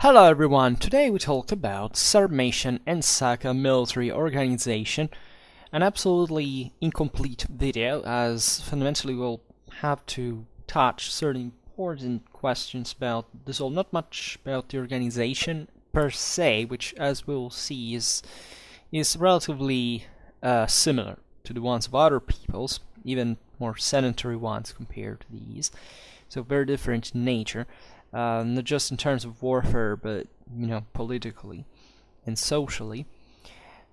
Hello everyone, today we talk about Sarmatian and Saka military organization, an absolutely incomplete video as fundamentally we'll have to touch certain important questions about this all, not much about the organization per se, which as we'll see is relatively similar to the ones of other peoples, even more sedentary ones compared to these, so very different in nature. Not just in terms of warfare, but politically and socially.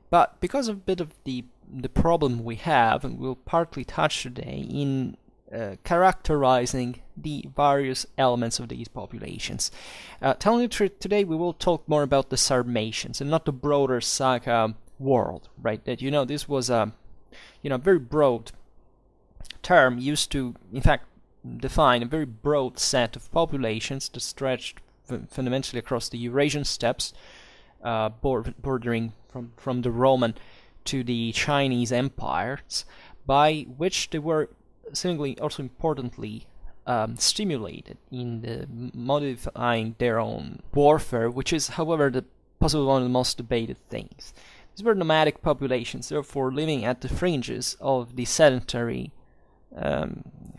But because of a bit of the problem we have, and we'll partly touch today in characterizing the various elements of these populations. Telling the truth, today we will talk more about the Sarmatians and not the broader Saka world, right? That this was a very broad term used to, in fact, define a very broad set of populations that stretched fundamentally across the Eurasian steppes, bordering from the Roman to the Chinese empires, by which they were seemingly also importantly stimulated in the modifying their own warfare, which is, however, possibly one of the most debated things. These were nomadic populations, therefore living at the fringes of the sedentary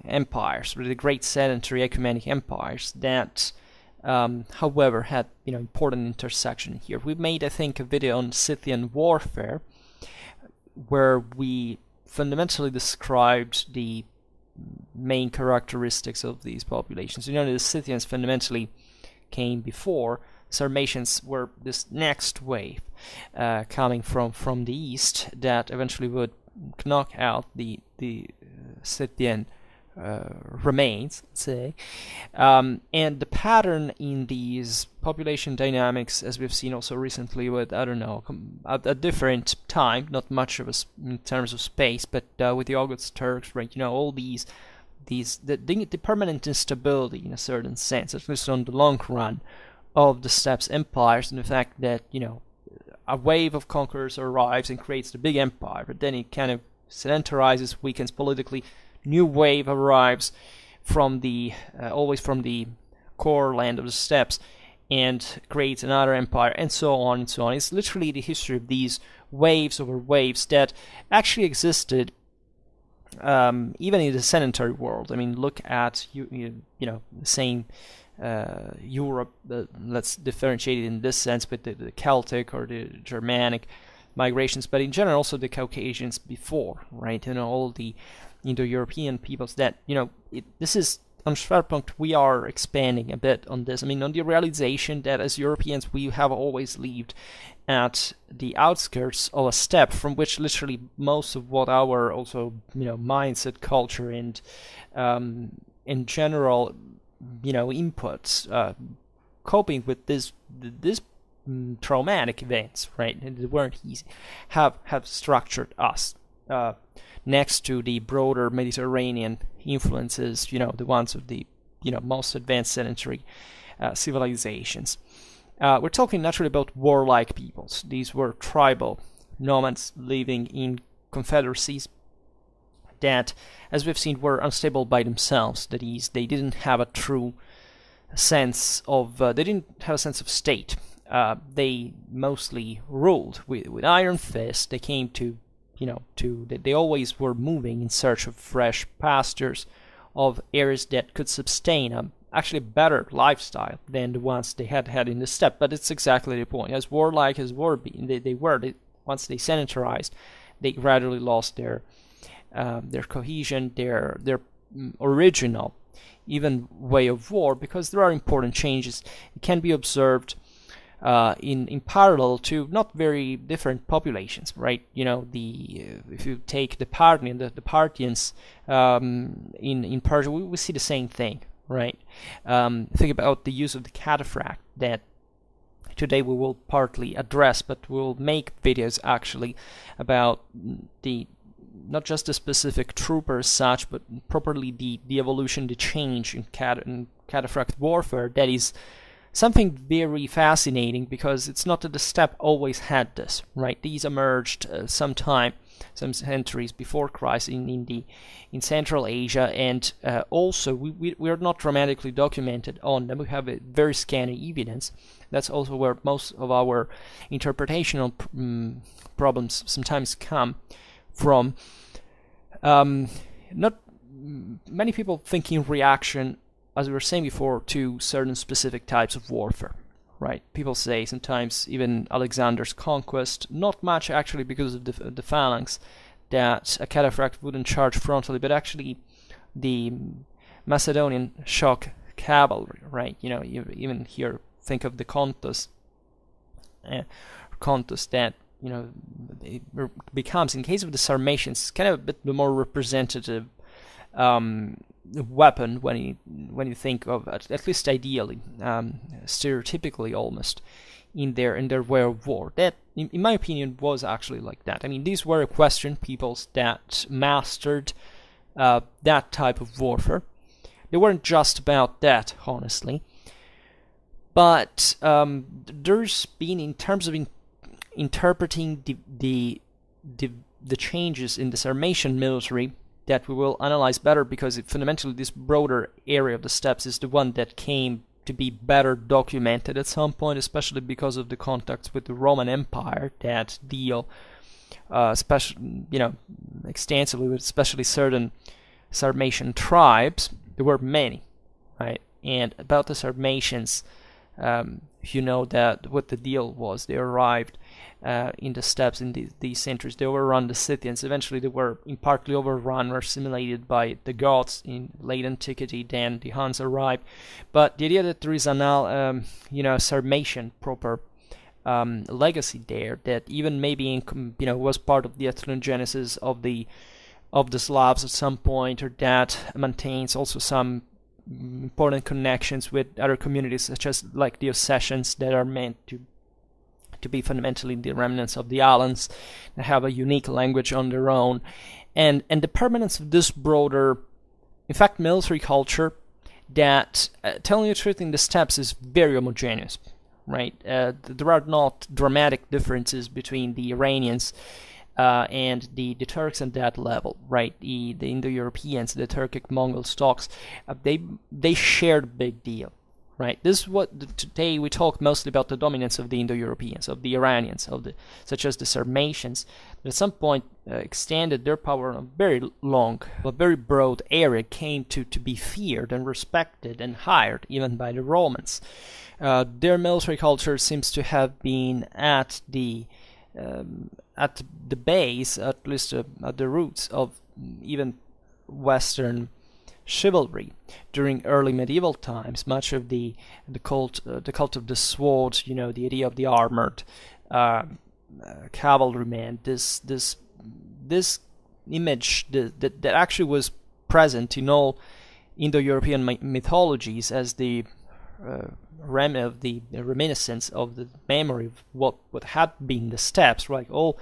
empires, the great sedentary ecumenic empires that, however, had important intersection here. We made, I think, a video on Scythian warfare, where we fundamentally described the main characteristics of these populations. The Scythians fundamentally came before. Sarmatians were this next wave coming from the east that eventually would knock out the Scythian remains, let's say, and the pattern in these population dynamics, as we've seen also recently with, at a different time, not much of in terms of space, but with the August Turks, right? All the permanent instability in a certain sense, at least on the long run, of the steppes empires, and the fact that a wave of conquerors arrives and creates the big empire, but then it kind of sedentarizes, weakens politically. New wave arrives from always from the core land of the steppes and creates another empire, and so on and so on. It's literally the history of these waves over waves that actually existed even in the sedentary world. I mean, look at the same Europe. Let's differentiate it in this sense, but the Celtic or the Germanic migrations, but in general also the Caucasians before, right? All the Indo-European peoples that, this is, on Schwerpunkt, we are expanding a bit on this. I mean, on the realization that as Europeans we have always lived at the outskirts of a steppe from which literally most of what our also, mindset, culture, and in general, inputs, coping with this traumatic events, right? And they weren't easy, have structured us next to the broader Mediterranean influences, the ones of the most advanced sedentary civilizations. We're talking naturally about warlike peoples. These were tribal nomads living in confederacies that, as we've seen, were unstable by themselves. That is, they didn't have a true sense of state. They mostly ruled with iron fist. They came to they always were moving in search of fresh pastures, of areas that could sustain a actually better lifestyle than the ones they had in the steppe. But it's exactly the point. As warlike as once they sedentarized, they gradually lost their cohesion, their original even way of war, because there are important changes. It can be observed in parallel to not very different populations, right? If you take the Parthians in Persia, we see the same thing, right? Think about the use of the cataphract that today we will partly address, but we'll make videos actually about not just the specific trooper as such, but properly the evolution, the change in cataphract warfare. That is something very fascinating, because it's not that the steppe always had this, right? These emerged sometime some centuries before Christ in Central Asia, and also we are not dramatically documented on them. We have a very scanty evidence. That's also where most of our interpretational problems sometimes come from. Not many people think in reaction, as we were saying before, to certain specific types of warfare. Right, people say sometimes even Alexander's conquest, not much actually because of the phalanx, that a cataphract wouldn't charge frontally, but actually the Macedonian shock cavalry, right? You know, you even here think of the Contus that, you know, it becomes, in case of the Sarmatians, kind of a bit more representative weapon when you think of, at least ideally, stereotypically almost, in their way of war. That, in my opinion, was actually like that. I mean, these were equestrian peoples that mastered that type of warfare. They weren't just about that, honestly. But there's been, in terms of interpreting the changes in the Sarmatian military, that we will analyze better, because fundamentally this broader area of the steppes is the one that came to be better documented at some point, especially because of the contacts with the Roman Empire that deal extensively with especially certain Sarmatian tribes. There were many, right? And about the Sarmatians, you know that what the deal was. They arrived in the steppes in these centuries. They overrun the Scythians. Eventually they were partly overrun or assimilated by the Goths in late antiquity. Then the Huns arrived. But the idea that there is a Sarmatian proper legacy there, that even maybe was part of the ethnogenesis of the Slavs at some point, or that maintains also some important connections with other communities, such as like the Ossetians, that are meant to be fundamentally the remnants of the Alans, that have a unique language on their own, and the permanence of this broader, in fact, military culture that, telling the truth, in the steppes is very homogeneous, right? There are not dramatic differences between the Iranians and the Turks at that level, right? The Indo-Europeans, the Turkic Mongol stocks, they shared a big deal, right? This is what today we talk mostly about, the dominance of the Indo-Europeans, of the Iranians, such as the Sarmatians, that at some point extended their power on a very long, a very broad area, came to be feared and respected and hired even by the Romans. Their military culture seems to have been at the base, at least at the roots of even Western chivalry during early medieval times. Much of the cult of the sword, the idea of the armored cavalryman, this image that actually was present in all Indo-European mythologies as the reminiscence of the memory of what had been the steppes, right? All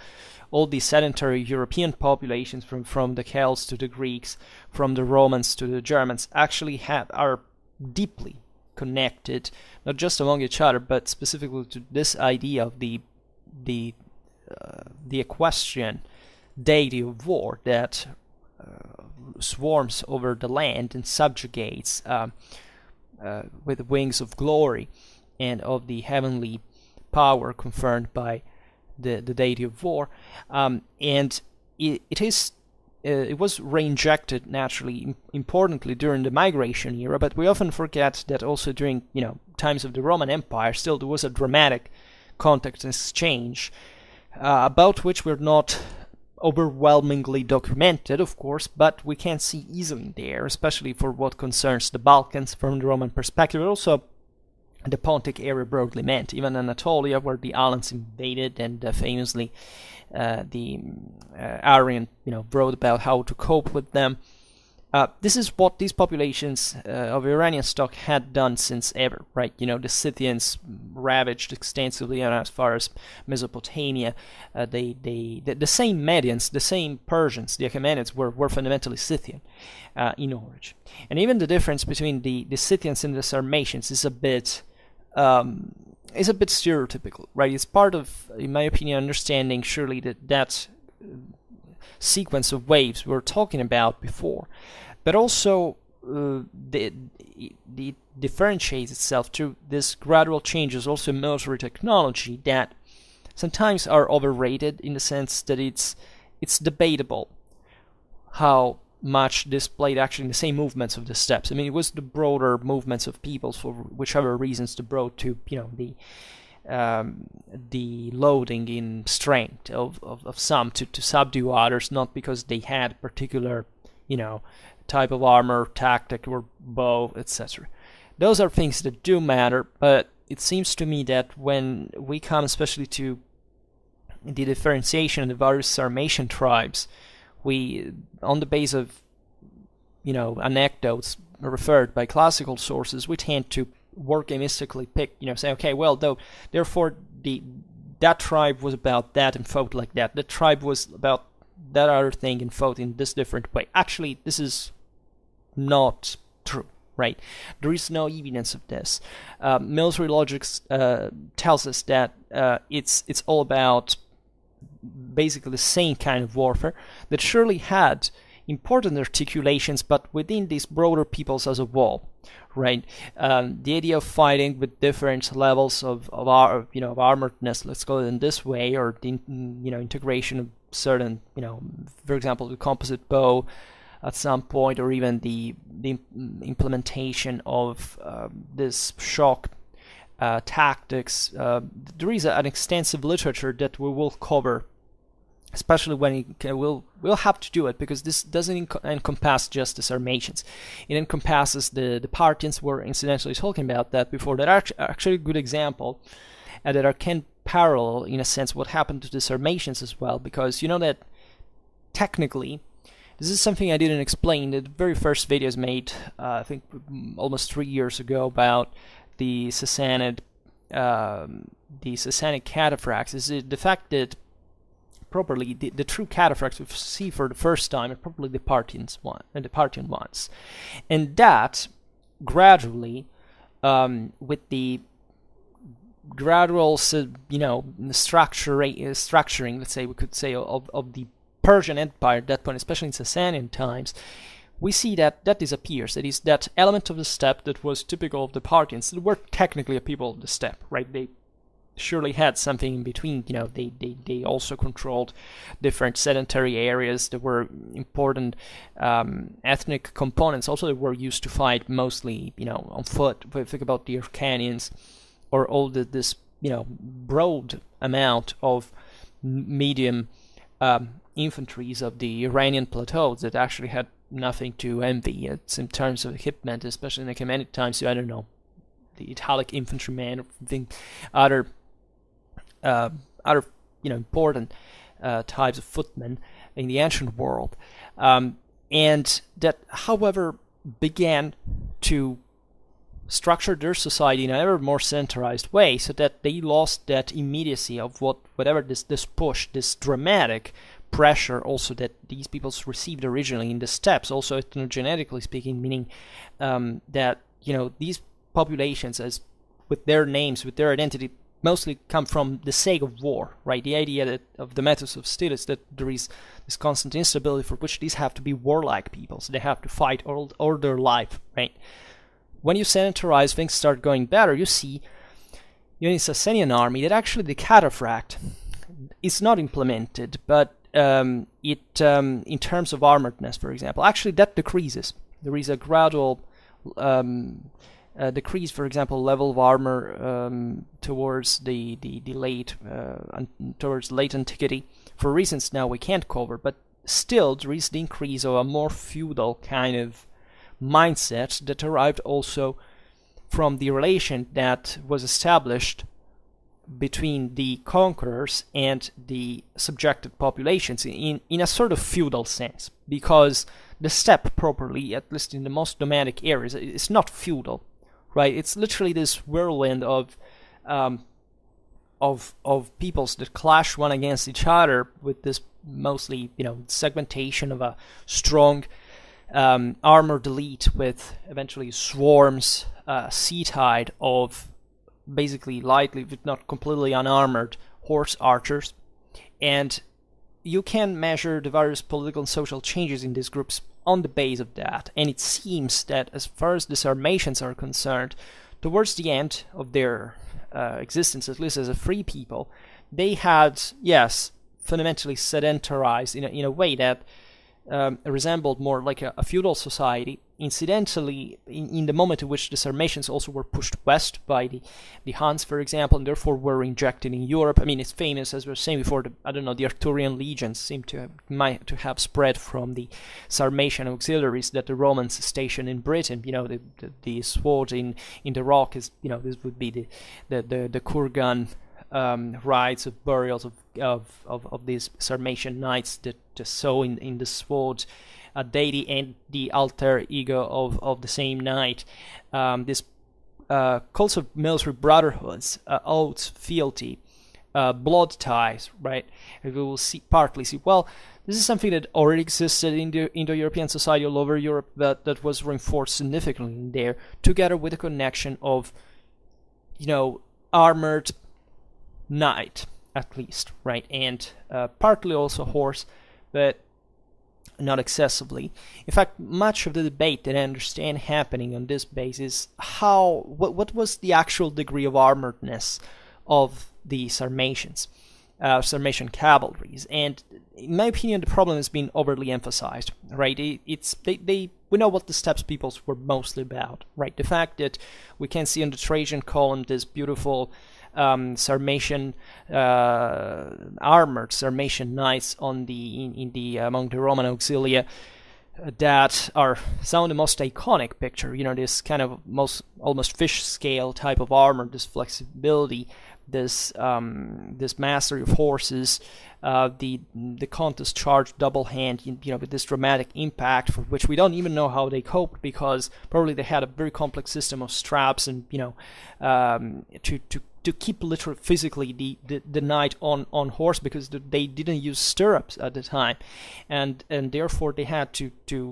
the sedentary European populations, from the Celts to the Greeks, from the Romans to the Germans, actually are deeply connected, not just among each other, but specifically to this idea of the equestrian deity of war that swarms over the land and subjugates with wings of glory and of the heavenly power conferred by the deity of war, and it was reinjected naturally, importantly during the migration era. But we often forget that also during times of the Roman Empire, still there was a dramatic contact exchange about which we're not overwhelmingly documented, of course, but we can see easily there, especially for what concerns the Balkans from the Roman perspective, but also the Pontic area broadly meant, even Anatolia, where the Alans invaded, and famously the Arian, wrote about how to cope with them. This is what these populations of Iranian stock had done since ever, right? The Scythians ravaged extensively as far as Mesopotamia. The same Medians, the same Persians, the Achaemenids were fundamentally Scythian in origin. And even the difference between the Scythians and the Sarmatians is a bit stereotypical, right? It's part of, in my opinion, understanding surely that sequence of waves we were talking about before, but also it differentiates itself through this gradual changes also in military technology that sometimes are overrated, in the sense that it's debatable how much displayed actually in the same movements of the steppes. I mean, it was the broader movements of peoples for whichever reasons they brought to, the loading in strength of some to subdue others, not because they had particular, type of armor, tactic, or bow, etc. Those are things that do matter, but it seems to me that when we come especially to the differentiation of the various Sarmatian tribes, we, on the base of, anecdotes referred by classical sources, we tend to workamistically pick, say, okay, well, therefore that tribe was about that and fought like that. The tribe was about that other thing and fought in this different way. Actually, this is not true, right? There is no evidence of this. Military logic tells us that it's all about basically the same kind of warfare that surely had important articulations, but within these broader peoples as a whole, right? The idea of fighting with different levels of armoredness, let's call it in this way, or the integration of certain, for example, the composite bow at some point, or even the implementation of this shock tactics. There is an extensive literature that we will cover, especially when we'll have to do it, because this doesn't encompass just the Sarmatians. It encompasses the Parthians. We're incidentally talking about that before. That are actually a good example, that can parallel, in a sense, what happened to the Sarmatians as well, because you know that technically, this is something I didn't explain. The very first videos made, I think almost 3 years ago, about the Sassanid cataphracts, is the fact that properly the true cataphracts we see for the first time are probably the Parthian ones, and that gradually, with the gradual, structuring, let's say, we could say, of the Persian Empire at that point, especially in Sasanian times, we see that disappears. That is, that element of the steppe that was typical of the Parthians, that were technically a people of the steppe, right? They surely had something in between. They also controlled different sedentary areas. There were important ethnic components also that were used to fight mostly, on foot. If we think about the Hyrcanians, or all this, broad amount of medium infantries of the Iranian plateaus that actually had nothing to envy. It's in terms of equipment, especially in the Achaemenid times. So I don't know, the Italic infantryman, or other important types of footmen in the ancient world, and that, however, began to structure their society in an ever more centralized way, so that they lost that immediacy of whatever this push, this dramatic pressure also that these peoples received originally in the steppes, also ethnogenetically speaking, meaning that these populations, as with their names, with their identity, mostly come from the sake of war, right? The idea that of the methods of steel is that there is this constant instability for which these have to be warlike peoples. They have to fight all their life, right? When you sedentarize, things start going better. You see, in the Sasanian army, that actually the cataphract is not implemented, but in terms of armoredness, for example, actually that decreases. There is a gradual decrease, for example, level of armor towards the late antiquity, for reasons now we can't cover, but still there is the increase of a more feudal kind of mindset that arrived also from the relation that was established between the conquerors and the subjected populations in a sort of feudal sense, because the steppe properly, at least in the most nomadic areas, is not feudal, right? It's literally this whirlwind of peoples that clash one against each other, with this mostly segmentation of a strong armored elite with eventually swarms, sea tide of basically lightly, if not completely unarmored, horse archers, and you can measure the various political and social changes in these groups on the base of that. And it seems that as far as the Sarmatians are concerned, towards the end of their existence, at least as a free people, they had, yes, fundamentally sedentarized in a way that resembled more like a feudal society. Incidentally, in the moment in which the Sarmatians also were pushed west by the Huns, for example, and therefore were injected in Europe. I mean, it's famous, as we were saying before, the Arthurian legions seem to have spread from the Sarmatian auxiliaries that the Romans stationed in Britain. The sword in the rock is, this would be the Kurgan rites of burials of these Sarmatian knights that saw in the sword a deity and the alter ego of the same knight. This cults of military brotherhoods, oaths, fealty, blood ties, right? We will partly see. Well, this is something that already existed in the Indo-European society all over Europe, but that was reinforced significantly in there, together with a connection of, armored knight, at least, right? And partly also horse, but not excessively. In fact, much of the debate that I understand happening on this basis, what was the actual degree of armoredness of the Sarmatians, Sarmatian cavalries? And in my opinion, the problem has been overly emphasized, right? We know what the Steppe peoples were mostly about, right? The fact that we can see on the Trajan column this beautiful Sarmatian armored Sarmatian knights among the Roman auxilia that are some of the most iconic picture. This kind of almost fish scale type of armor, this flexibility, this mastery of horses, the contest charge double hand, with this dramatic impact for which we don't even know how they coped, because probably they had a very complex system of straps and to keep literally physically the knight on horse, because they didn't use stirrups at the time, and therefore they had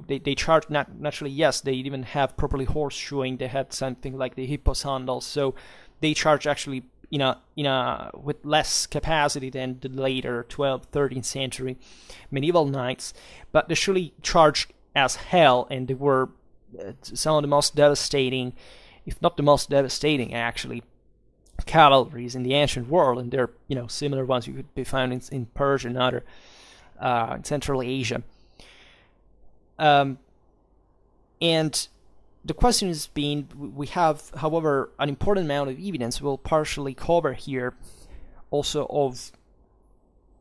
they charged naturally. Yes, they didn't have properly horseshoeing. They had something like the hippo sandals, so they charged actually with less capacity than the later 12th, 13th century medieval knights, but they surely charged as hell, and they were some of the most devastating, if not the most devastating actually, cavalries in the ancient world. And they're similar ones you could be found in Persia and other in Central Asia. And the question has been, we have, however, an important amount of evidence we'll partially cover here, also of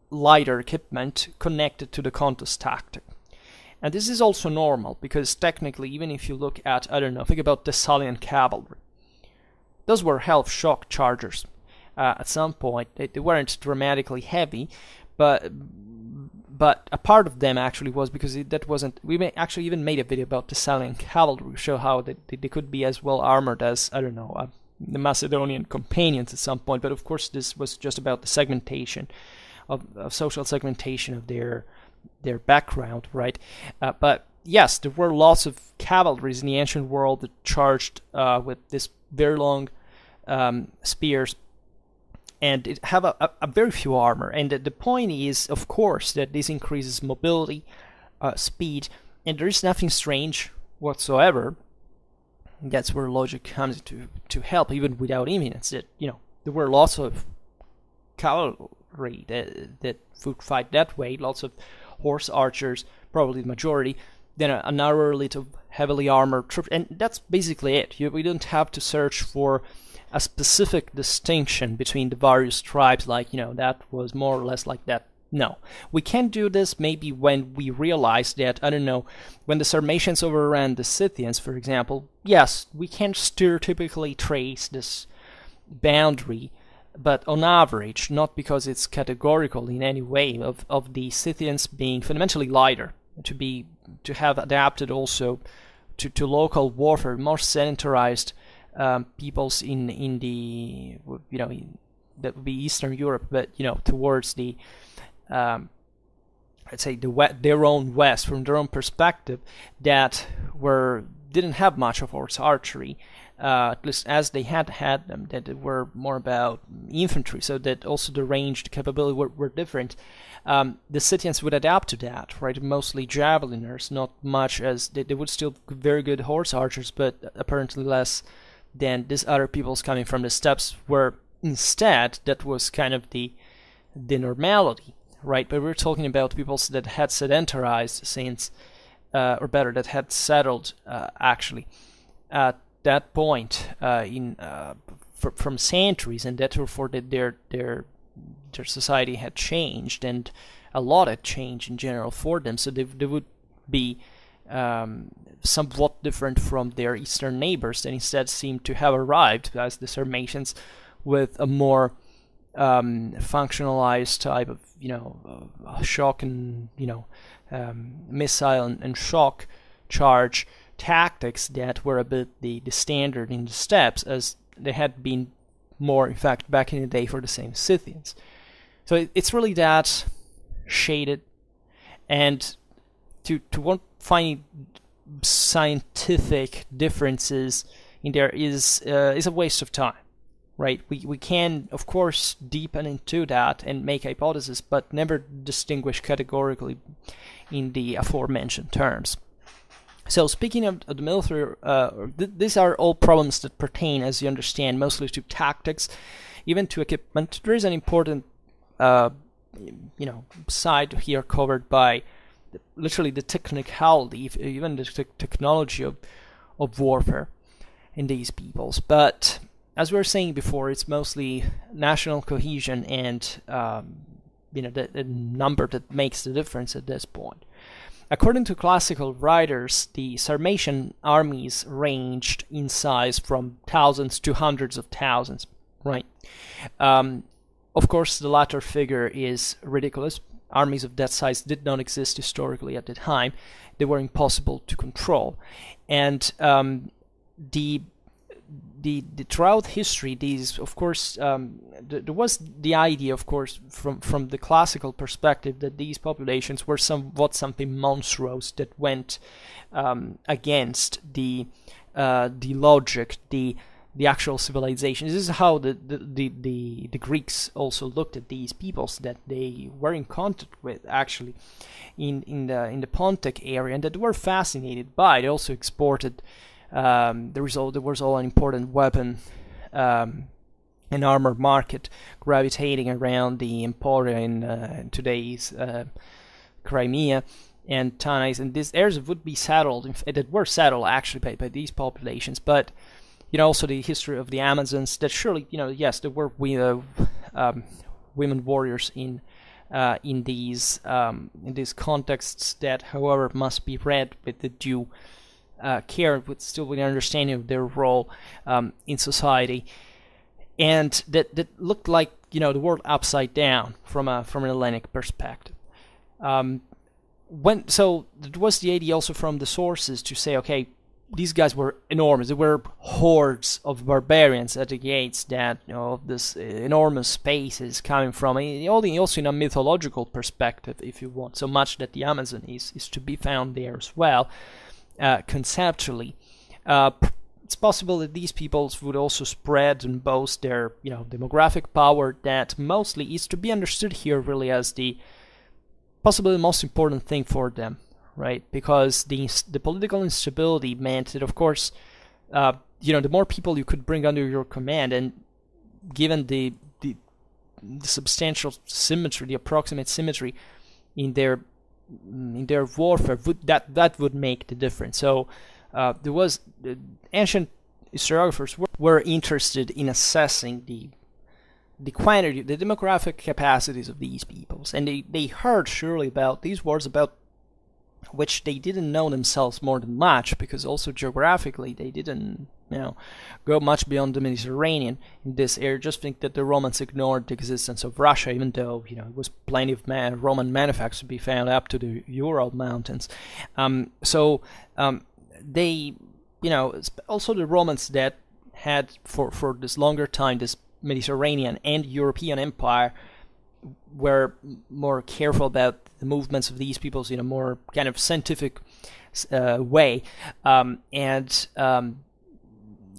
lighter equipment connected to the contest tactic. And this is also normal, because technically, even if you look at, think about the Thessalian cavalry. Those were half shock chargers at some point. They weren't dramatically heavy, but a part of them actually was because that wasn't. We actually even made a video about the Thessalian cavalry, show how they could be as well armored as the Macedonian companions at some point. But of course, this was just about the segmentation of social segmentation of their background, right? But yes, there were lots of cavalries in the ancient world that charged with this very long spears, and it have a very few armor. And the point is, of course, that this increases mobility, speed, and there is nothing strange whatsoever. That's where logic comes to help, even without evidence. That there were lots of cavalry that would fight that way, lots of horse archers, probably the majority, then a narrower list of heavily armored troops, and that's basically it. We don't have to search for a specific distinction between the various tribes, like, that was more or less like that. No. We can do this maybe when we realize that, when the Sarmatians overran the Scythians, for example, yes, we can stereotypically trace this boundary, but on average, not because it's categorical in any way, of the Scythians being fundamentally lighter, to have adapted also to local warfare, more sedentarized peoples in the that would be Eastern Europe, but towards the let's say their own west, from their own perspective, that didn't have much of horse archery, at least as they had them, that they were more about infantry, so that also the ranged capability were different. The Scythians would adapt to that, right? Mostly javeliners, not much as they would still be very good horse archers, but apparently less than these other peoples coming from the steppes, where instead that was kind of the normality, right? But we're talking about peoples that had sedentarized since, or better, that had settled actually at that point from centuries, and that therefore that their society had changed, and a lot had changed in general for them. So they would be somewhat different from their eastern neighbors that instead seemed to have arrived as the Sarmatians with a more functionalized type of shock and missile and shock charge tactics that were a bit the standard in the steppes, as they had been more, in fact, back in the day for the same Scythians. So it's really that shaded, and to find scientific differences in there is a waste of time, right? We can, of course, deepen into that and make hypotheses, but never distinguish categorically in the aforementioned terms. So speaking of the military, these are all problems that pertain, as you understand, mostly to tactics, even to equipment. There is an important, side here covered by literally the technicality, even the technology of warfare in these peoples. But as we were saying before, it's mostly national cohesion and the number that makes the difference at this point. According to classical writers, the Sarmatian armies ranged in size from thousands to hundreds of thousands, right? Of course, the latter figure is ridiculous. Armies of that size did not exist historically at the time. They were impossible to control. And throughout history, these, of course, there was the idea, of course, from the classical perspective, that these populations were something monstrous that went against the logic, the actual civilization. This is how the Greeks also looked at these peoples that they were in contact with, actually, in the Pontic area, and that they were fascinated by. They also exported. There was all an important weapon and armor market gravitating around the Emporia in today's Crimea and Tanais, and these areas would be settled, that were settled actually by these populations. But also the history of the Amazons, that surely, yes, there were women warriors in these contexts that, however, must be read with the due care, with the understanding of their role in society, and that looked like the world upside down from an Hellenic perspective. So it was the idea also from the sources to say, okay, these guys were enormous. They were hordes of barbarians at the gates that this enormous space is coming from. Also in a mythological perspective, if you want, so much that the Amazon is to be found there as well. Conceptually, it's possible that these peoples would also spread and boast their demographic power, that mostly is to be understood here really as possibly the most important thing for them, right? Because the political instability meant that, of course, the more people you could bring under your command, and given the substantial symmetry, the approximate symmetry in their warfare, that would make the difference. So there was ancient historiographers were interested in assessing the quantity, the demographic capacities of these peoples, and they heard surely about these wars, about which they didn't know themselves more than much, because also geographically they didn't go much beyond the Mediterranean in this area. Just think that the Romans ignored the existence of Russia, even though it was plenty of Roman manufactures to be found up to the Ural Mountains. They also the Romans that had for this longer time this Mediterranean and European empire were more careful about the movements of these peoples in a more kind of scientific way,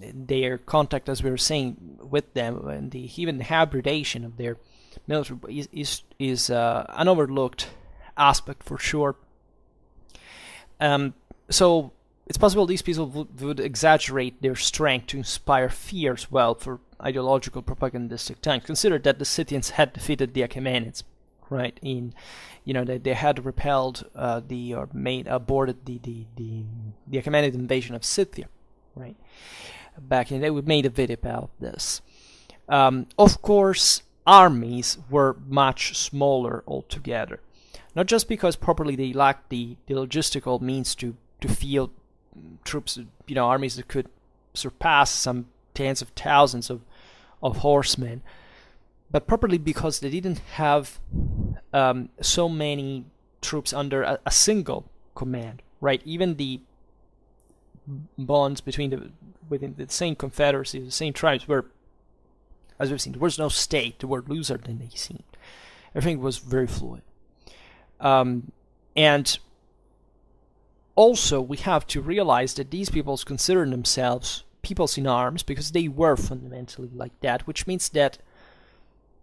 their contact, as we were saying, with them, and even the hybridation of their military is an overlooked aspect for sure. So it's possible these people would exaggerate their strength to inspire fear as well for ideological propagandistic times. Consider that the Scythians had defeated the Achaemenids, right? They had repelled aborted the Achaemenid invasion of Scythia, right? Back in the day, we made a video about this. Of course, armies were much smaller altogether. Not just because properly they lacked the logistical means to field troops, armies that could surpass some tens of thousands of horsemen, but properly because they didn't have so many troops under a single command, right? Even the bonds within the same confederacy, the same tribes were, as we've seen, there was no state. They were looser than they seemed. Everything was very fluid. And also, we have to realize that these peoples consider themselves peoples in arms because they were fundamentally like that, which means that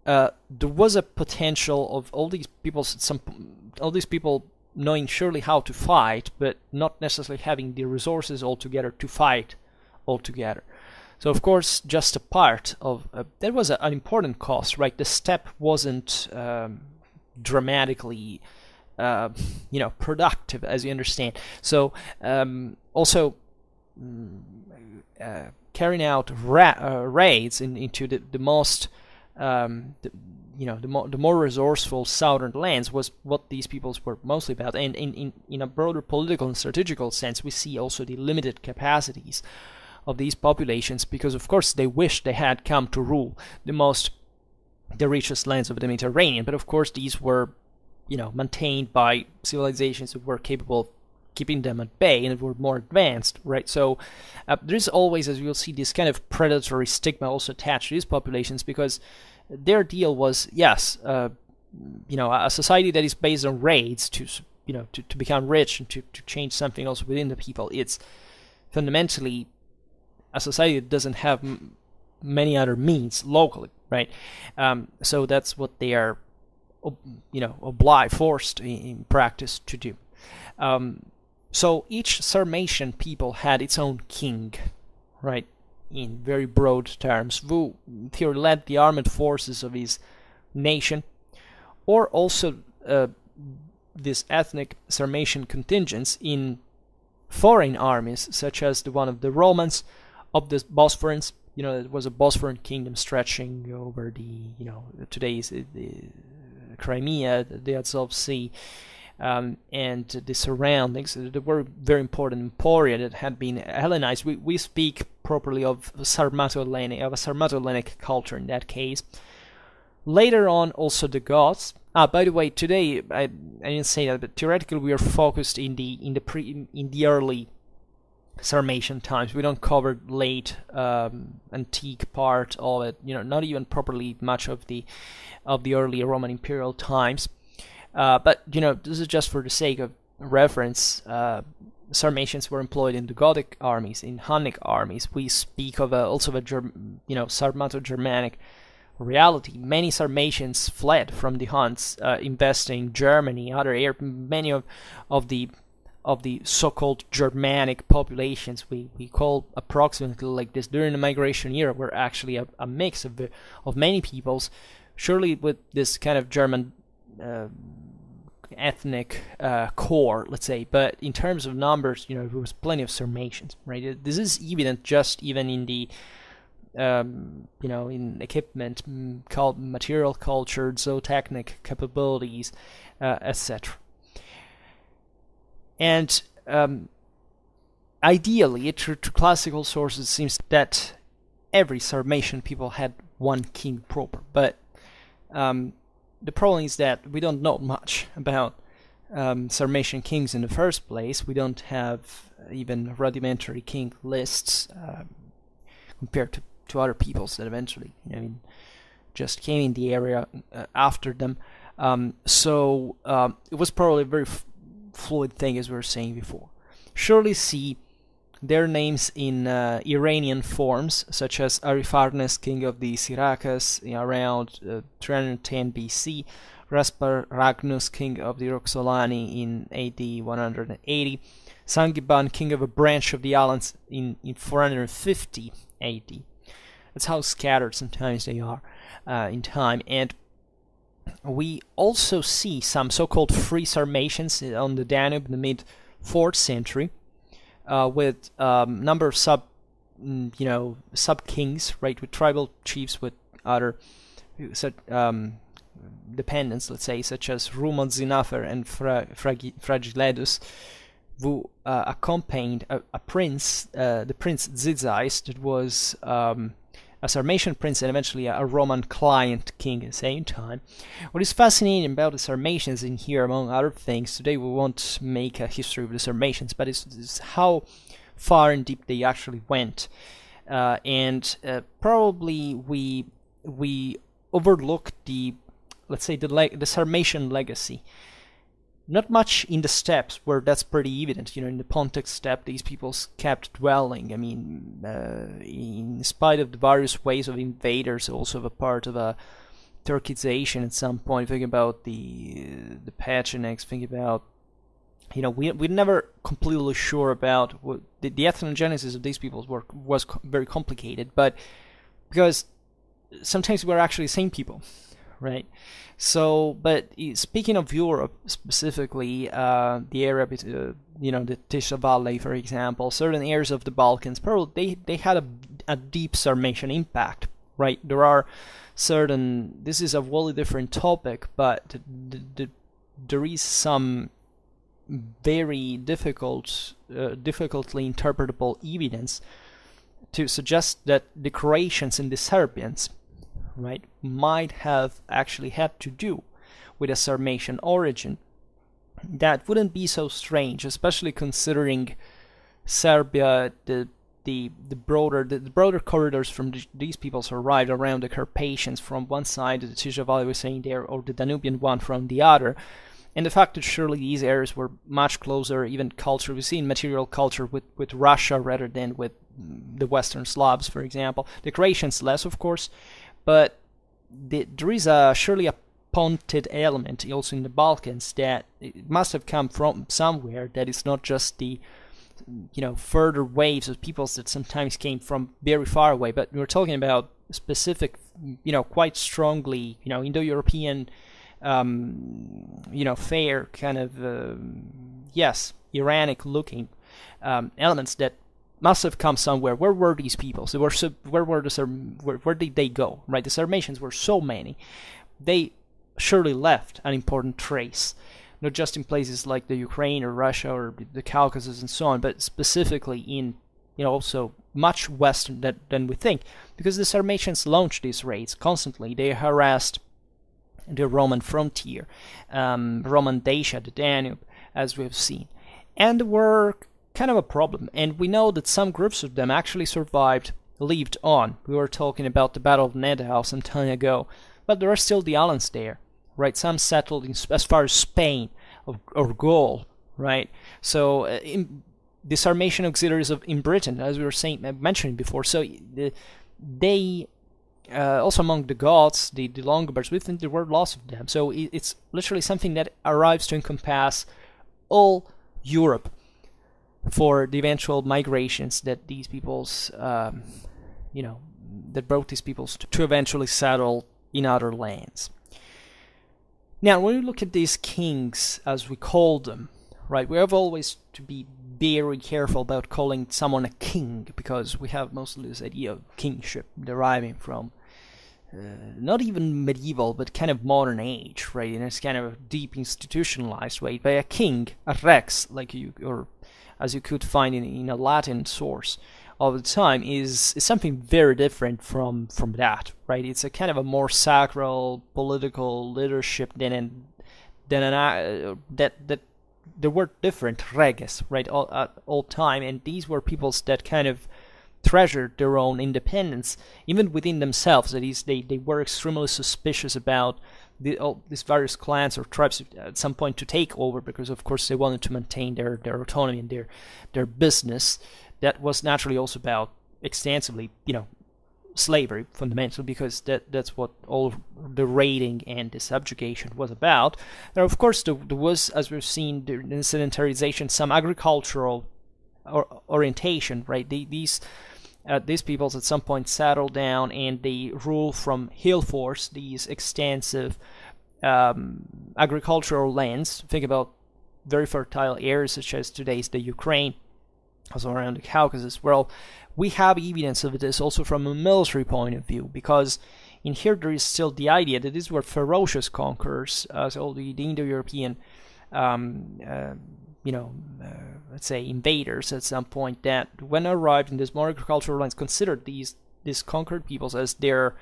there was a potential of all these people knowing surely how to fight, but not necessarily having the resources altogether to fight altogether. So, of course, just a part of that was an important cost, right? The steppe wasn't dramatically productive, as you understand. So also carrying out raids into the most the more resourceful southern lands was what these peoples were mostly about. And in a broader political and strategical sense, we see also the limited capacities of these populations, because of course they wished they had come to rule the richest lands of the Mediterranean, but of course these were maintained by civilizations that were capable of keeping them at bay and were more advanced, right? So there's always, as you'll see, this kind of predatory stigma also attached to these populations, because their deal was, yes, a society that is based on raids to become rich and to change something also within the people. It's fundamentally a society that doesn't have many other means locally, right? So that's what they are forced in practice to do. So each Sarmatian people had its own king, right, in very broad terms, who here led the armed forces of his nation, or also this ethnic Sarmatian contingents in foreign armies, such as the one of the Romans of the Bosphorus. It was a Bosphorian kingdom stretching over today's Crimea, the Azov Sea, and the surroundings. There were very important emporia that had been Hellenized. We speak properly of a Sarmato-Hellenic culture in that case. Later on, also the Goths. By the way, today I didn't say that, but theoretically we are focused in the early Sarmatian times. We don't cover late antique part of it. Not even properly much of the early Roman imperial times. But this is just for the sake of reference. Sarmatians were employed in the Gothic armies, in Hunnic armies. We speak of also a Sarmato-Germanic reality. Many Sarmatians fled from the Huns, investing in Germany, many of the so-called Germanic populations we call approximately like this during the migration era were actually a mix of many peoples, surely with this kind of German ethnic core, let's say, but in terms of numbers, there was plenty of Sarmatians, right? This is evident just even in the in equipment, called material culture, zootechnic capabilities, etc. And ideally, through classical sources, it seems that every Sarmatian people had one king proper, but the problem is that we don't know much about Sarmatian kings in the first place. We don't have even rudimentary king lists compared to other peoples that eventually just came in the area after them. So it was probably a very fluid thing, as we were saying before. Surely see their names in Iranian forms, such as Aripharnes, king of the Sirakas, around 310 BC, Rasparagnus, king of the Roxolani in AD 180, Sangiban, king of a branch of the Alans in 450 AD. That's how scattered sometimes they are in time. And we also see some so-called free Sarmatians on the Danube in the mid-4th century, with number of sub-kings, right, with tribal chiefs with other dependents, let's say, such as Rumon Zinafer and Fragiledus, who accompanied a prince, the prince Zizais, that was a Sarmatian prince and eventually a Roman client king at the same time. What is fascinating about the Sarmatians in here, among other things, today we won't make a history of the Sarmatians, but it's how far and deep they actually went. And probably we overlook the, let's say, the Sarmatian legacy. Not much in the steppes, where that's pretty evident. In the Pontic steppe, these peoples kept dwelling. I mean, in spite of the various ways of invaders, also a part of a Turkization at some point. Think about the Pechenegs. Think about, we're never completely sure about what the ethnogenesis of these peoples was very complicated, but because sometimes we're actually the same people. Right, so, but speaking of Europe specifically, the area, the Tisza Valley, for example, certain areas of the Balkans, probably they had a deep Sarmatian impact, right? There are certain, this is a wholly different topic, but there is some very difficultly interpretable evidence to suggest that the Croatians and the Serbians, right, might have actually had to do with a Sarmatian origin. That wouldn't be so strange, especially considering Serbia, the broader corridors from these peoples arrived around the Carpathians from one side, the Tisza Valley was saying there, or the Danubian one from the other. And the fact that surely these areas were much closer, even culture, we see in material culture with Russia rather than with the Western Slavs, for example. The Croatians less, of course, but there is surely a ponted element also in the Balkans that it must have come from somewhere, that it's not just the further waves of peoples that sometimes came from very far away, but we're talking about specific, quite strongly, Indo-European, fair kind of, yes, Iranic looking elements that must have come somewhere. Where were these people? So where did they go? Right, the Sarmatians were so many. They surely left an important trace, not just in places like the Ukraine or Russia or the Caucasus and so on, but specifically in also much western than we think, because the Sarmatians launched these raids constantly. They harassed the Roman frontier, Roman Dacia, the Danube, as we have seen, and were kind of a problem. And we know that some groups of them actually lived on. We were talking about the Battle of Nedao some time ago, but there are still the Alans there, right? Some settled as far as Spain or Gaul, right? So the Sarmatian auxiliaries in Britain, as we were mentioning before, so they also among the Goths, the Longobards, we think there were lots of them. So it's literally something that arrives to encompass all Europe for the eventual migrations that these peoples, that brought these peoples to eventually settle in other lands. Now, when we look at these kings, as we call them, right, we have always to be very careful about calling someone a king, because we have mostly this idea of kingship deriving from not even medieval, but kind of modern age, right? And it's kind of a deep institutionalized way. By a king, a rex, or as you could find in a Latin source all the time, is something very different from that, right? It's a kind of a more sacral political leadership than that there were different reges, right, all time, and these were peoples that kind of treasured their own independence, even within themselves. That is, they were extremely suspicious about these various clans or tribes at some point to take over, because of course they wanted to maintain their autonomy and their business, that was naturally also about extensively, slavery fundamentally, because that's what all the raiding and the subjugation was about. Now, of course, there was, as we've seen, in sedentarization, some agricultural orientation, right? These peoples at some point settled down and they rule from hill forts, these extensive agricultural lands. Think about very fertile areas such as today's the Ukraine, also around the Caucasus. Well, we have evidence of this also from a military point of view, because in here there is still the idea that these were ferocious conquerors, so the Indo-European, let's say invaders at some point, that when arrived in these more agricultural lands considered these conquered peoples as their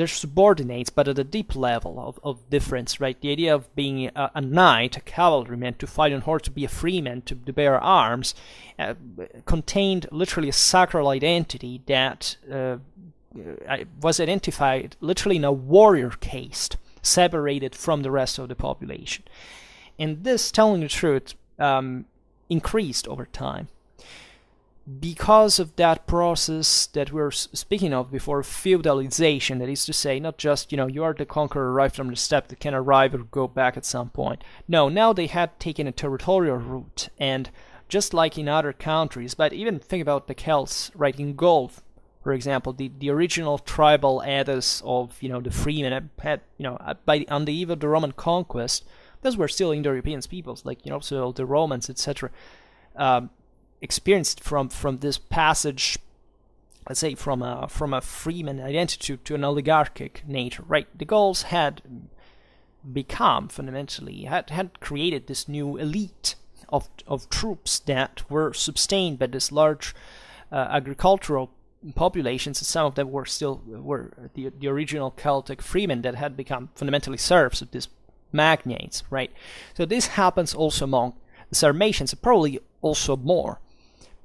subordinates, but at a deep level of difference, right? The idea of being a knight, a cavalryman, to fight on horse, to be a freeman, to bear arms, contained literally a sacral identity that was identified literally in a warrior caste, separated from the rest of the population. And this, telling the truth, increased over time. Because of that process that we were speaking of before, feudalization, that is to say, not just, you are the conqueror arrived from the steppe that can arrive or go back at some point. No, now they had taken a territorial route, and just like in other countries, but even think about the Celts, right, in Gaul, for example, the original tribal ethos of, the freemen had, on the eve of the Roman conquest, those were still Indo-European peoples, like, so the Romans, etc., experienced from this passage, let's say, from a freeman identity to an oligarchic nature, right? The Gauls had become fundamentally had created this new elite of troops that were sustained by this large agricultural populations. Some of them were the original Celtic freemen that had become fundamentally serfs of these magnates, right? So this happens also among the Sarmatians, probably also more,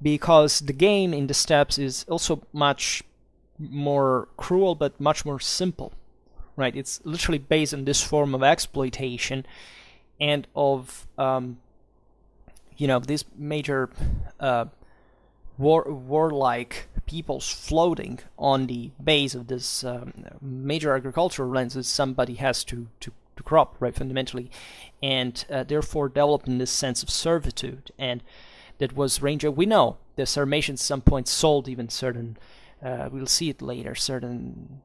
because the game in the steppes is also much more cruel but much more simple, right? It's literally based on this form of exploitation and of these major warlike peoples floating on the base of this major agricultural lands that somebody has to crop, right, fundamentally, and therefore developing this sense of servitude. And that was ranger. We know the Sarmatians at some point sold even certain, we'll see it later, certain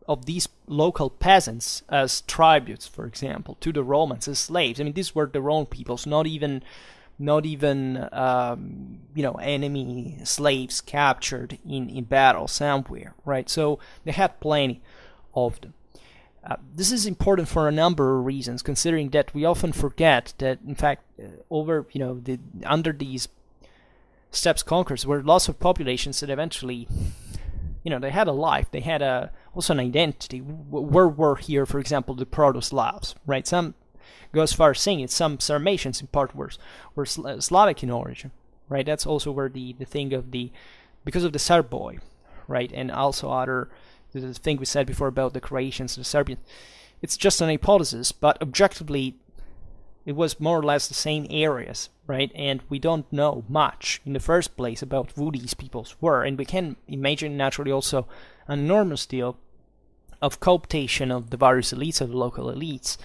of these local peasants as tributes, for example, to the Romans as slaves. I mean, these were their own peoples, not even enemy slaves captured in battle somewhere, right? So they had plenty of them. This is important for a number of reasons, considering that we often forget that, in fact, under these steppes conquers were lots of populations that eventually, they had a life, they had also an identity. Where were here, for example, the Proto-Slavs, right? Some go as far as saying it, some Sarmatians in part were Slavic in origin, right? That's also where the thing of because of the Serboi, right, and also the thing we said before about the Croatians and the Serbians, it's just an hypothesis, but objectively it was more or less the same areas, right? And we don't know much in the first place about who these peoples were, and we can imagine naturally also an enormous deal of cooptation of the various elites, of the local elites,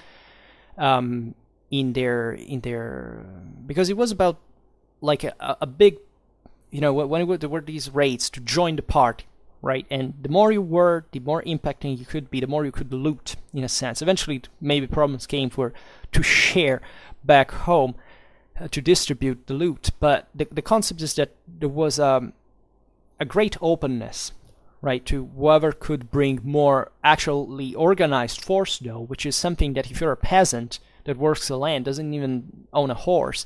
in their because it was about like a big, when there were these raids to join the party, right? And the more you were, the more impacting you could be, the more you could loot, in a sense. Eventually, maybe problems came to share back home, to distribute the loot. But the concept is that there was a great openness, right, to whoever could bring more actually organized force, though, which is something that if you're a peasant that works the land, doesn't even own a horse,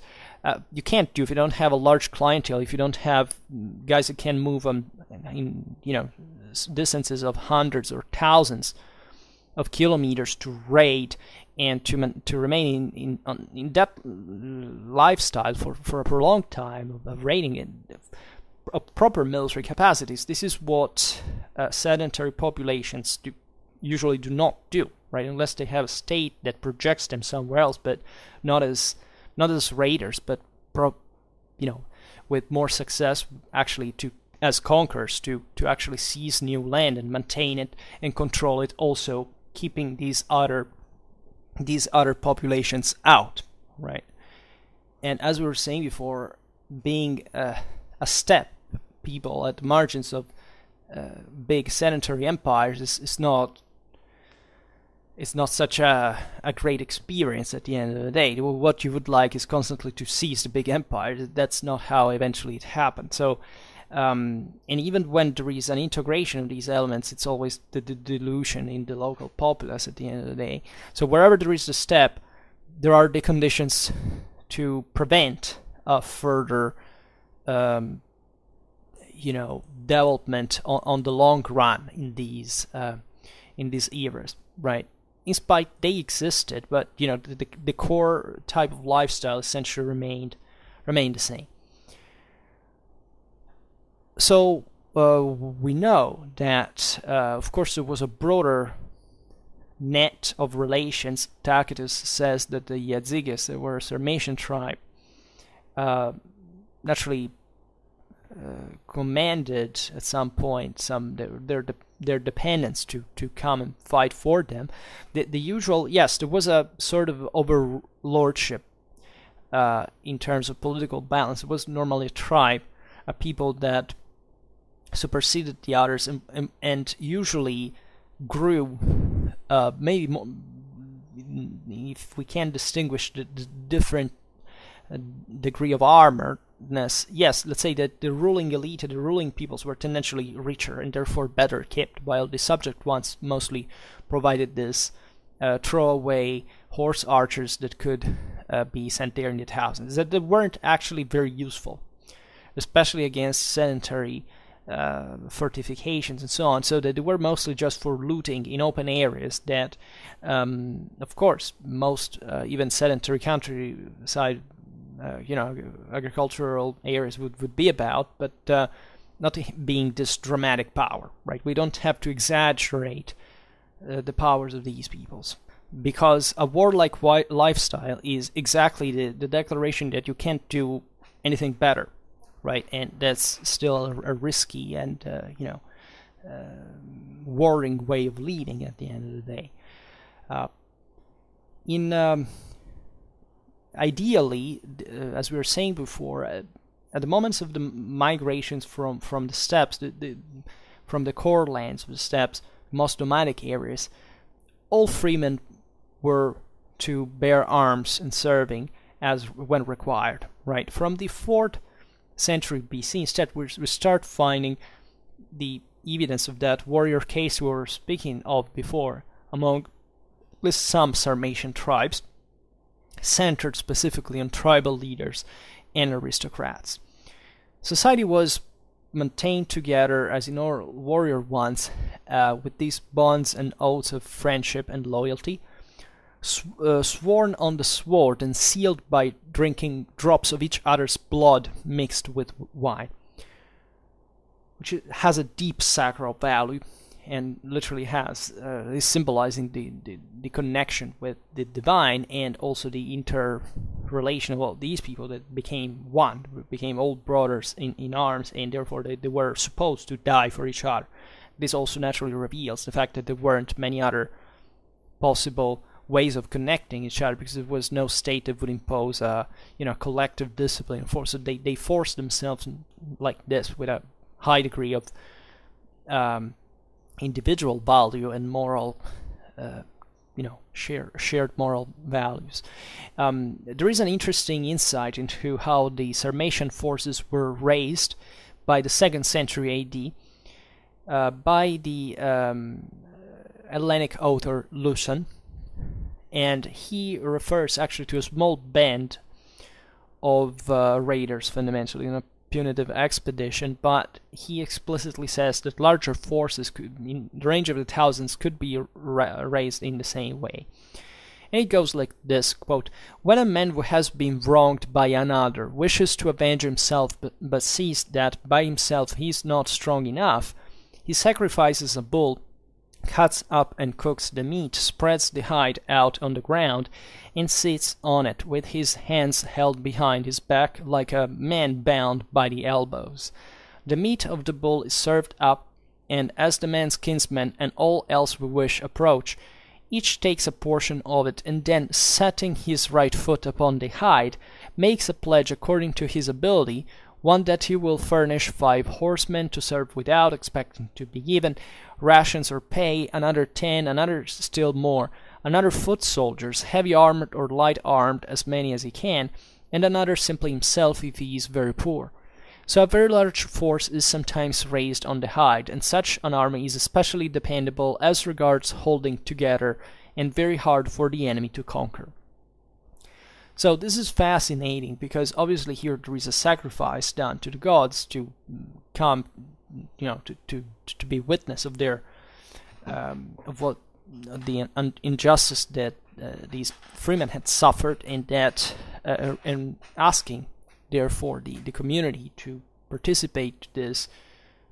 you can't do if you don't have a large clientele, if you don't have guys that can move in distances of hundreds or thousands of kilometers to raid and to remain in that lifestyle for a prolonged time of raiding of proper military capacities. This is what sedentary populations usually do not do, right? Unless they have a state that projects them somewhere else, but not as raiders, but with more success actually to as conquerors to actually seize new land and maintain it and control it, also keeping these other populations out, right? And as we were saying before, being a steppe people at the margins of big sedentary empires is not such a great experience at the end of the day. What you would like is constantly to seize the big empire. That's not how eventually it happened. So, and even when there is an integration of these elements, it's always the dilution in the local populace at the end of the day. So wherever there is the steppe, there are the conditions to prevent a further, development on the long run in these eras, right? In spite they existed, but the core type of lifestyle essentially remained the same. So we know that, of course, there was a broader net of relations. Tacitus says that the Jazyges, they were a Sarmatian tribe, naturally commanded at some point their dependents to come and fight for them. The usual, yes, there was a sort of overlordship in terms of political balance. It was normally a tribe, a people that superseded the others and usually grew maybe more, if we can distinguish the different degree of armoredness. Yes, let's say that the ruling elite, the ruling peoples were tendentially richer and therefore better kept, while the subject ones mostly provided this throwaway horse archers that could be sent there in the thousands, that they weren't actually very useful, especially against sedentary fortifications and so on, so that they were mostly just for looting in open areas that, of course, most even sedentary countryside, agricultural areas would be about, but not being this dramatic power, right? We don't have to exaggerate the powers of these peoples, because a warlike lifestyle is exactly the declaration that you can't do anything better, right? And that's still a risky and warring way of leading at the end of the day. Ideally, as we were saying before, at the moments of the migrations from the steppes, from the core lands of the steppes, most nomadic areas, all freemen were to bear arms and serving as when required, right? From the 4th century BC, instead, we start finding the evidence of that warrior case we were speaking of before among at least some Sarmatian tribes, centered specifically on tribal leaders and aristocrats. Society was maintained together as in our warrior ones, with these bonds and oaths of friendship and loyalty, sworn on the sword and sealed by drinking drops of each other's blood mixed with wine, which has a deep sacral value and literally is symbolizing the connection with the divine, and also the interrelation of all these people that became one, became old brothers in arms, and therefore they were supposed to die for each other. This also naturally reveals the fact that there weren't many other possible ways of connecting each other, because there was no state that would impose a collective discipline and force. So they forced themselves like this with a high degree of individual value and moral, shared moral values. There is an interesting insight into how the Sarmatian forces were raised by the 2nd century AD by the Hellenic author Lucian, and he refers actually to a small band of raiders, fundamentally, in a punitive expedition, but he explicitly says that larger forces in the range of the thousands could be raised in the same way. And it goes like this, quote, "When a man who has been wronged by another wishes to avenge himself but sees that by himself he is not strong enough, he sacrifices a bull cuts up and cooks the meat, spreads the hide out on the ground, and sits on it with his hands held behind his back like a man bound by the elbows. The meat of the bull is served up, and as the man's kinsmen and all else who wish approach, each takes a portion of it, and then, setting his right foot upon the hide, makes a pledge according to his ability, one that he will furnish 5 horsemen to serve without expecting to be given rations or pay, another 10, another still more, another foot soldiers, heavy armored or light armed, as many as he can, and another simply himself if he is very poor. So a very large force is sometimes raised on the hide, and such an army is especially dependable as regards holding together and very hard for the enemy to conquer. So this is fascinating because obviously here there is a sacrifice done to the gods to come, to be witness of their of what the injustice that these freemen had suffered, and that and asking therefore the community to participate in this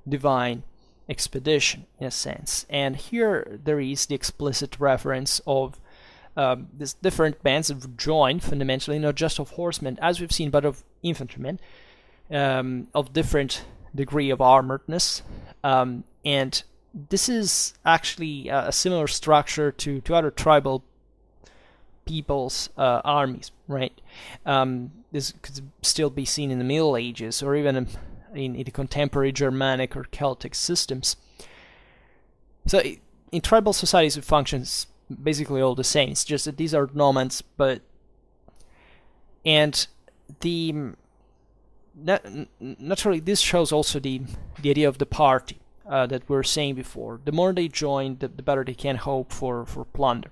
divine expedition in a sense. And here there is the explicit reference of these different bands that would join fundamentally, not just of horsemen as we've seen, but of infantrymen of different degree of armoredness, and this is actually a similar structure to other tribal people's armies, right? This could still be seen in the Middle Ages or even in the contemporary Germanic or Celtic systems. So in tribal societies it functions basically all the same. It's just that these are nomads, and naturally this shows also the idea of the party that we were saying before. The more they join, the better they can hope for plunder.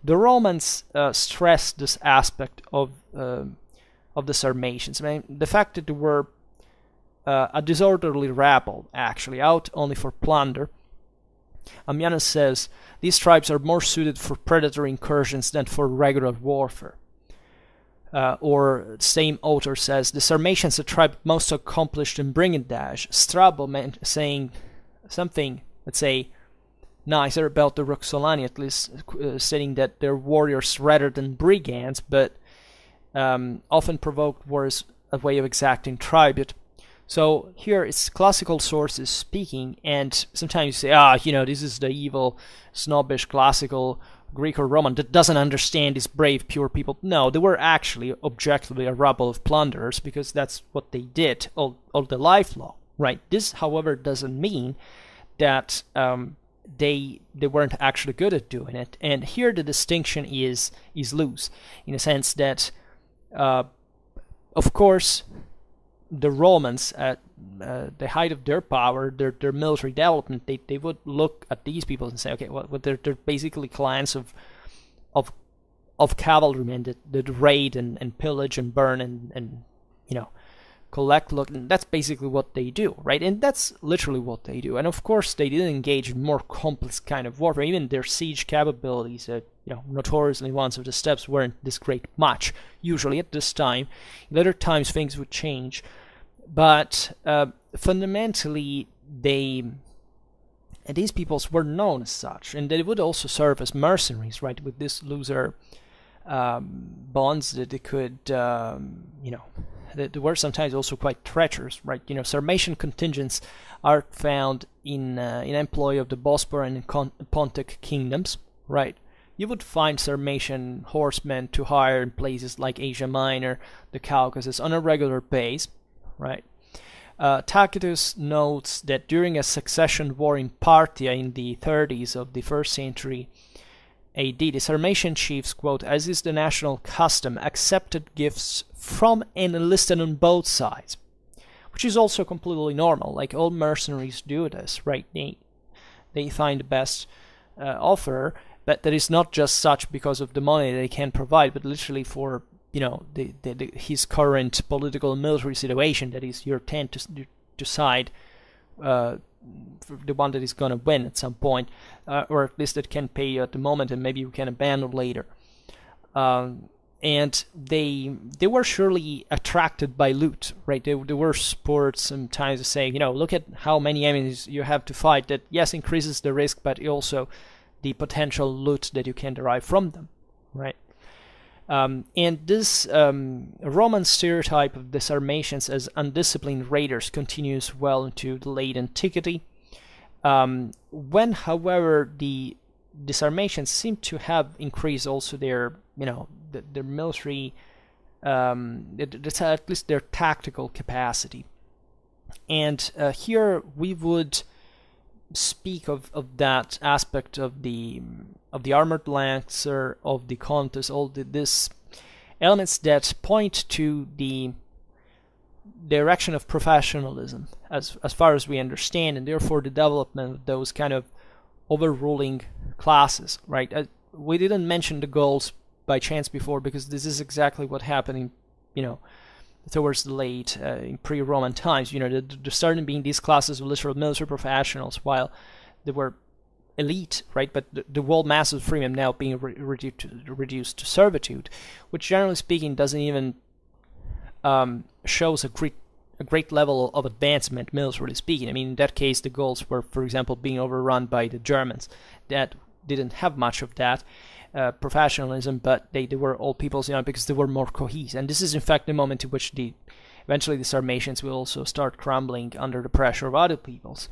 The Romans stressed this aspect of the Sarmatians. I mean, the fact that they were a disorderly rabble, actually, out only for plunder. Ammianus says, these tribes are more suited for predatory incursions than for regular warfare. Or same author says, the Sarmatians, a tribe most accomplished in brigandage. Strabo saying something, let's say, nicer about the Roxolani, at least stating that they're warriors rather than brigands, but often provoked wars a way of exacting tribute. So here it's classical sources speaking, and sometimes you say, this is the evil, snobbish, classical Greek or Roman that doesn't understand these brave, pure people. No, they were actually objectively a rabble of plunderers, because that's what they did all the lifelong, right? This, however, doesn't mean that they weren't actually good at doing it. And here the distinction is loose, in a sense that, of course, the Romans at the height of their power, their military development, they would look at these people and say, okay, well, they're basically clans of cavalrymen that raid and pillage and burn and collect loot, and that's basically what they do, right? And that's literally what they do. And of course they didn't engage in more complex kind of warfare. Even their siege capabilities, notoriously ones of the steppes, weren't this great much usually at this time. In later times things would change, but fundamentally these peoples were known as such, and they would also serve as mercenaries, right? With this looser bonds that they could they were sometimes also quite treacherous, right? Sarmatian contingents are found in employ of the Bosporan and Pontic kingdoms, right? You would find Sarmatian horsemen to hire in places like Asia Minor, the Caucasus, on a regular basis, right? Tacitus notes that during a succession war in Parthia in the 30s of the 1st century AD, the Sarmatian chiefs, quote, as is the national custom, accepted gifts from and enlisted on both sides, which is also completely normal. Like all mercenaries do this, right? They find the best offer, but that is not just such because of the money they can provide, but literally for his current political and military situation. That is, you tend to side the one that is going to win at some point, or at least that can pay you at the moment and maybe you can abandon later. and they were surely attracted by loot, right? They were spurred sometimes to say, look at how many enemies you have to fight. That, yes, increases the risk, but also the potential loot that you can derive from them, right? And this Roman stereotype of the Sarmatians as undisciplined raiders continues well into the late antiquity. When, however, the Sarmatians seem to have increased also their, their military, at least their tactical capacity. And here we would speak of that aspect of the armored lancer, of the contest, all these elements that point to the direction of professionalism as far as we understand, and therefore the development of those kind of overruling classes, right? We didn't mention the Gauls by chance before, because this is exactly what happened in, towards the late in pre-Roman times. There started being these classes of literal military professionals, while they were elite, right? But the whole mass of freemen now being reduced to servitude, which generally speaking doesn't even shows a great level of advancement, militarily speaking. I mean, in that case, the Gauls were, for example, being overrun by the Germans that didn't have much of that professionalism, but they were all peoples, because they were more cohesive. And this is, in fact, the moment in which eventually the Sarmatians will also start crumbling under the pressure of other peoples.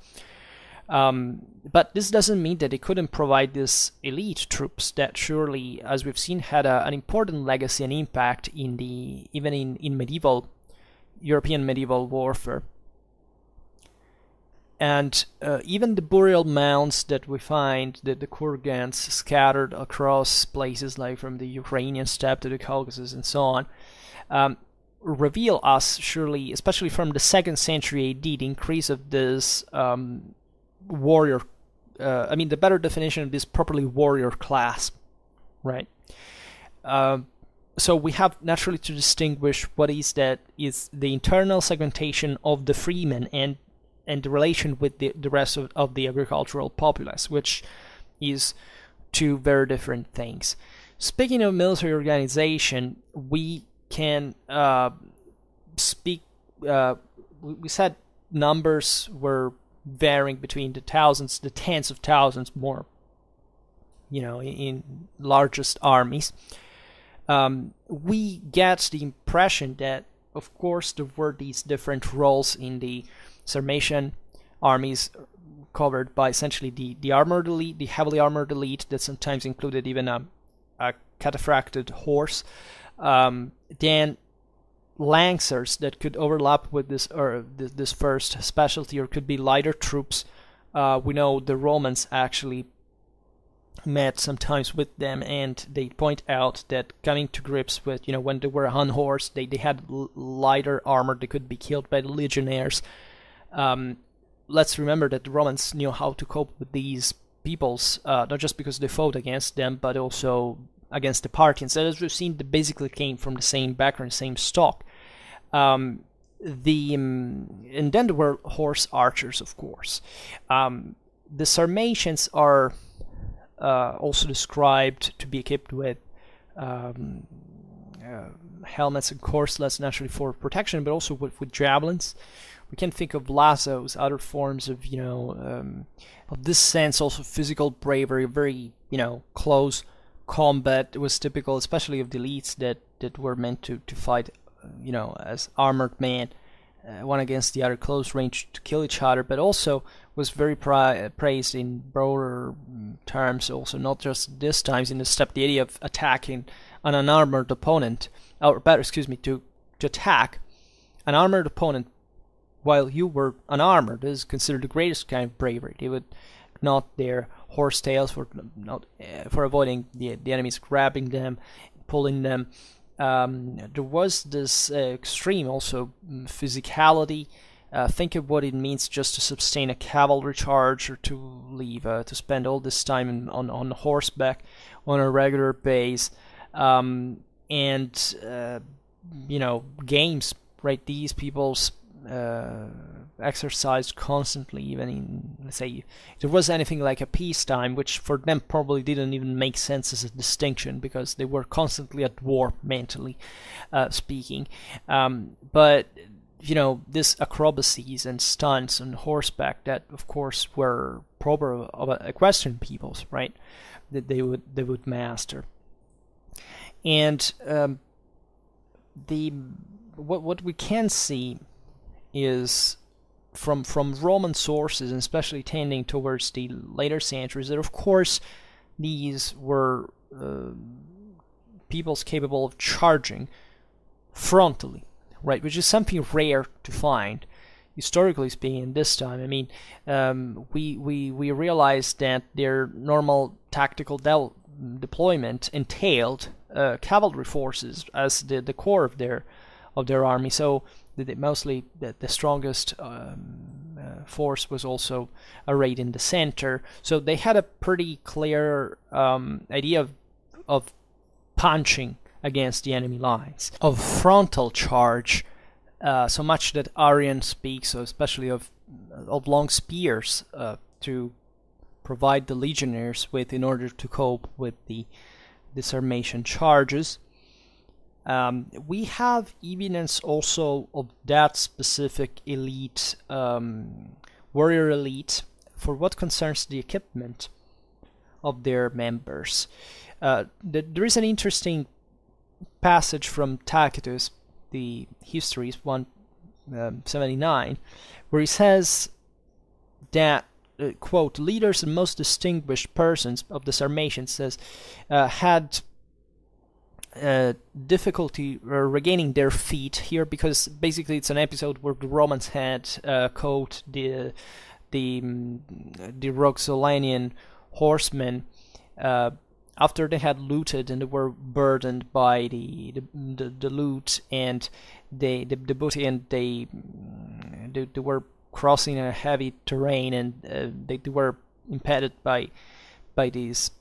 But this doesn't mean that they couldn't provide these elite troops that surely, as we've seen, had an important legacy and impact even in medieval European medieval warfare. And even the burial mounds that we find, the kurgans scattered across places like from the Ukrainian steppe to the Caucasus and so on, reveal us surely, especially from the 2nd century AD, the increase of this warrior, the better definition of this properly warrior class, right? So we have naturally to distinguish what is the internal segmentation of the freemen and the relation with the rest of the agricultural populace, which is two very different things. Speaking of military organization, we can speak. We said numbers were varying between the thousands, the tens of thousands more, in largest armies. We get the impression that, of course, there were these different roles in the Sarmatian armies, covered by essentially the armored elite, the heavily armored elite that sometimes included even a cataphracted horse. Then lancers that could overlap with this first specialty, or could be lighter troops. We know the Romans actually met sometimes with them, and they point out that coming to grips with, when they were unhorsed, they had lighter armor. They could be killed by the legionnaires. Let's remember that the Romans knew how to cope with these peoples, not just because they fought against them, but also against the Parthians. As we've seen, they basically came from the same background, same stock. And then there were horse archers, of course. The Sarmatians are also described to be equipped with helmets and corselets, naturally for protection, but also with javelins. We can think of lassos, other forms of, of this sense, also physical bravery, very, close combat was typical, especially of the elites that were meant to fight, as armored men, one against the other, close range to kill each other, but also was very praised in broader terms, also not just this times in the steppe, the idea of attacking an unarmored opponent, or better, to attack an armored opponent while you were unarmored is considered the greatest kind of bravery. They would knot their horse tails for avoiding the enemies grabbing them, pulling them. There was this extreme also physicality. Think of what it means just to sustain a cavalry charge, or to spend all this time on horseback on a regular base, and games, right? These people's exercised constantly, even in, let's say, if there was anything like a peacetime, which for them probably didn't even make sense as a distinction because they were constantly at war, mentally speaking. But you know, this acrobacies and stunts on horseback that, of course, were proper of equestrian peoples, right? That they would master. And what we can see is from Roman sources, and especially tending towards the later centuries, that of course these were peoples capable of charging frontally, right? Which is something rare to find, historically speaking. This time, I mean, we realized that their normal tactical deployment entailed cavalry forces as the core of their army. So mostly the strongest force was also arrayed in the center. So they had a pretty clear idea of punching against the enemy lines, of frontal charge, so much that Arrian speaks, especially of long spears to provide the legionnaires with in order to cope with the Sarmatian charges. We have evidence also of that specific elite, warrior elite, for what concerns the equipment of their members. There is an interesting passage from Tacitus, the Histories 179, where he says that, quote, leaders and most distinguished persons of the Sarmatians, says, had difficulty regaining their feet here, because basically it's an episode where the Romans had caught the Roxolanian horsemen after they had looted, and they were burdened by the loot and the booty, and they were crossing a heavy terrain, and they were impeded by these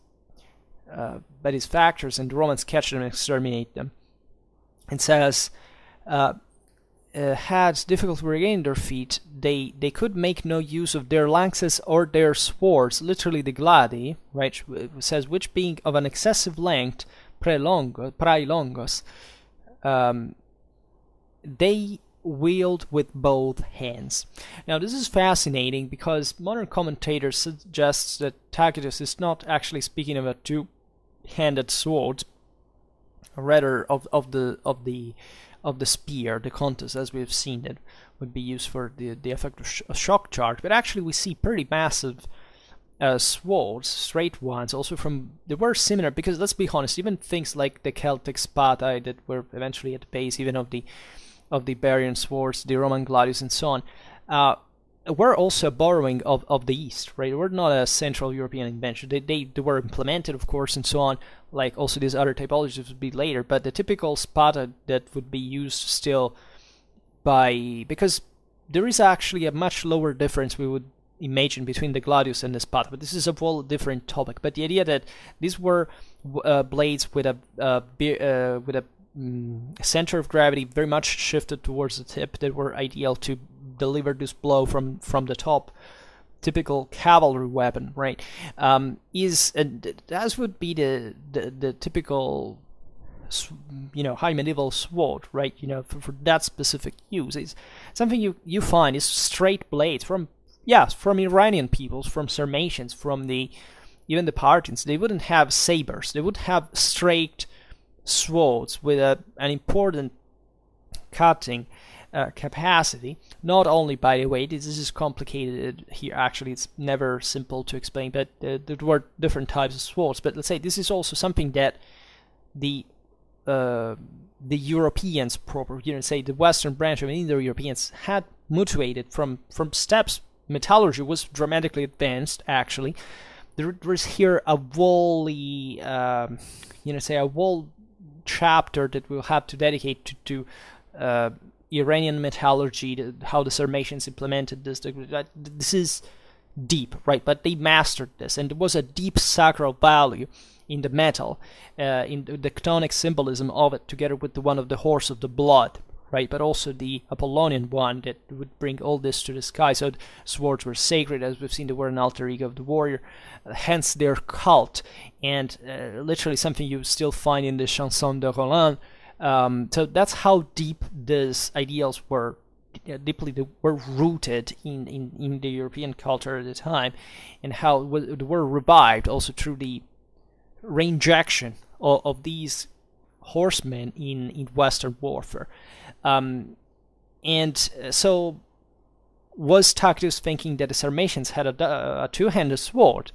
factors, and the Romans catch them and exterminate them. And says, had difficulty regaining their feet, they could make no use of their lances or their swords, literally the gladi, right? It says, which being of an excessive length, praelongos, they wield with both hands. Now this is fascinating because modern commentators suggest that Tacitus is not actually speaking of a two-handed sword, rather of the spear, the contus, as we've seen, that would be used for the effect of a shock charge. But actually we see pretty massive swords, straight ones, also they were similar, because let's be honest, even things like the Celtic spada that were eventually at the base even of the Iberian swords, the Roman gladius and so on, were also borrowing of the East, right? They were not a Central European invention. They were implemented, of course, and so on, like also these other typologies would be later, but the typical spada that would be used still because there is actually a much lower difference we would imagine between the gladius and the spada, but this is a whole different topic. But the idea that these were blades with a center of gravity very much shifted towards the tip, that were ideal to deliver this blow from the top, typical cavalry weapon, right? As would be the typical, high medieval sword, right? For that specific use, is something you find is straight blades from Iranian peoples, from Sarmatians, from even the Parthians. They wouldn't have sabers; they would have straight swords with an important cutting capacity. Not only, by the way, this is complicated here, actually it's never simple to explain, but there were different types of swords. But let's say this is also something that the Europeans proper, say the Western branch of Indo-Europeans, had mutuated from steppes. Metallurgy was dramatically advanced, actually. There was here a wholly, a whole chapter that we'll have to dedicate to Iranian metallurgy, how the Sarmatians implemented this. This is deep, right? But they mastered this, and there was a deep sacral value in the metal, in the tectonic symbolism of it, together with the one of the horse of the blood, right? But also the Apollonian one that would bring all this to the sky. So swords were sacred, as we've seen. They were an alter ego of the warrior, hence their cult, and literally something you still find in the Chanson de Roland. So that's how deep these ideals were. Deeply they were rooted in the European culture at the time, and how they were revived also through the reinjection of these horsemen in Western warfare. And so was Tacitus thinking that the Sarmatians had a two-handed sword?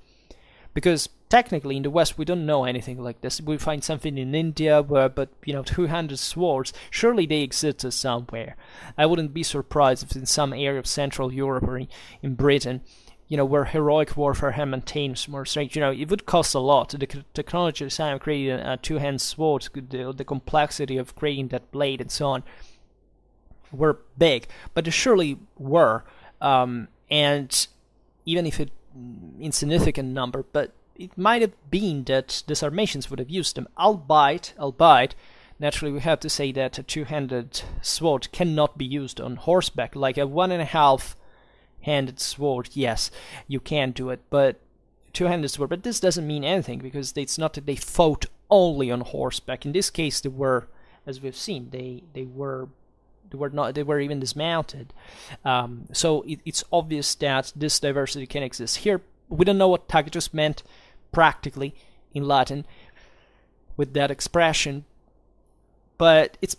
Because technically in the West we don't know anything like this. We find something in India, but two-handed swords, surely they existed somewhere. I wouldn't be surprised if in some area of Central Europe or in Britain, where heroic warfare had maintained more strength. It would cost a lot. The technology at the time of creating a two-handed sword, the complexity of creating that blade and so on, were big, but they surely were, and even if it insignificant number, but it might have been that the Sarmatians would have used them, albeit, naturally we have to say that a two-handed sword cannot be used on horseback. Like a 1.5-handed sword, yes, you can do it, but two-handed sword, but this doesn't mean anything, because it's not that they fought only on horseback. In this case, they were, as we've seen, they were even dismounted. So it's obvious that this diversity can exist. Here, we don't know what Tacitus meant practically in Latin with that expression, but it's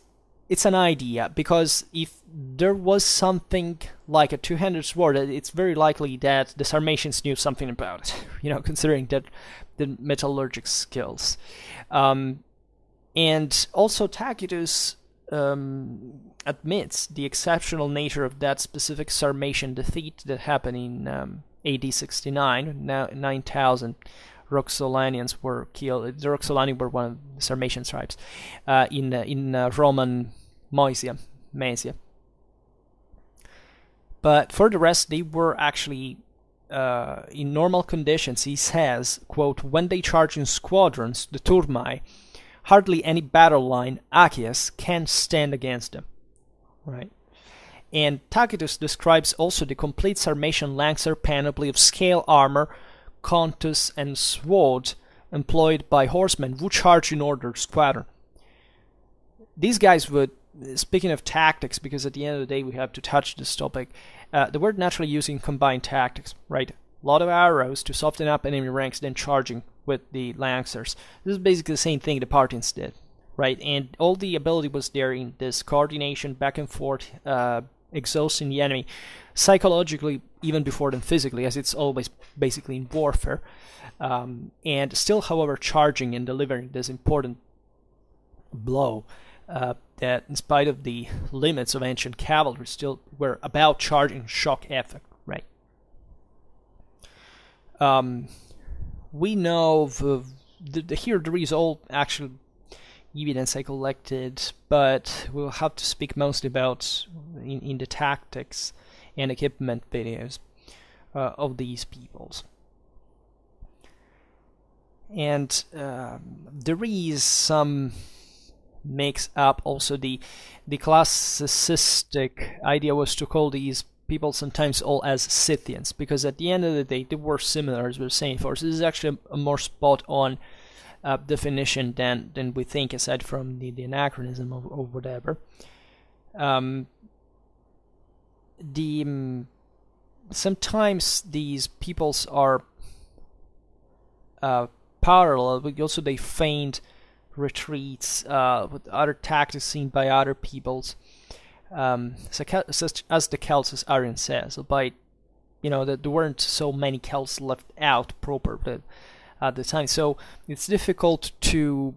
an idea, because if there was something like a two-handed sword, it's very likely that the Sarmatians knew something about it, considering that the metallurgic skills. And also Tacitus admits the exceptional nature of that specific Sarmatian defeat that happened in AD 69. Now 9,000 Roxolanians were killed. The Roxolani were one of the Sarmatian tribes in Roman Moesia. But for the rest, they were actually in normal conditions. He says, quote, "When they charge in squadrons, the turmai, hardly any battle line, Achaeus, can stand against them." Right? And Tacitus describes also the complete Sarmatian lancer panoply of scale armor, contus, and sword employed by horsemen who charge in order squadron. These guys would, speaking of tactics, because at the end of the day we have to touch this topic, they were naturally using combined tactics, right? A lot of arrows to soften up enemy ranks, then charging with the lancers. This is basically the same thing the Parthians did, right? And all the ability was there in this coordination, back and forth, exhausting the enemy psychologically even before them physically, as it's always basically in warfare, and still, however, charging and delivering this important blow that, in spite of the limits of ancient cavalry, still were about charging shock effect, right? We know here there is all actual evidence I collected, but we'll have to speak mostly about in the tactics and equipment videos of these peoples. And there is some mix up also. The classicistic idea was to call these people sometimes all as Scythians, because at the end of the day they were similar, as we were saying before. So this is actually a more spot on definition than we think, aside from the anachronism or whatever. Sometimes these peoples are parallel, but also they feigned retreats with other tactics seen by other peoples, such as the Celts, as Arian says. By that there weren't so many Celts left out proper at the time, so it's difficult to.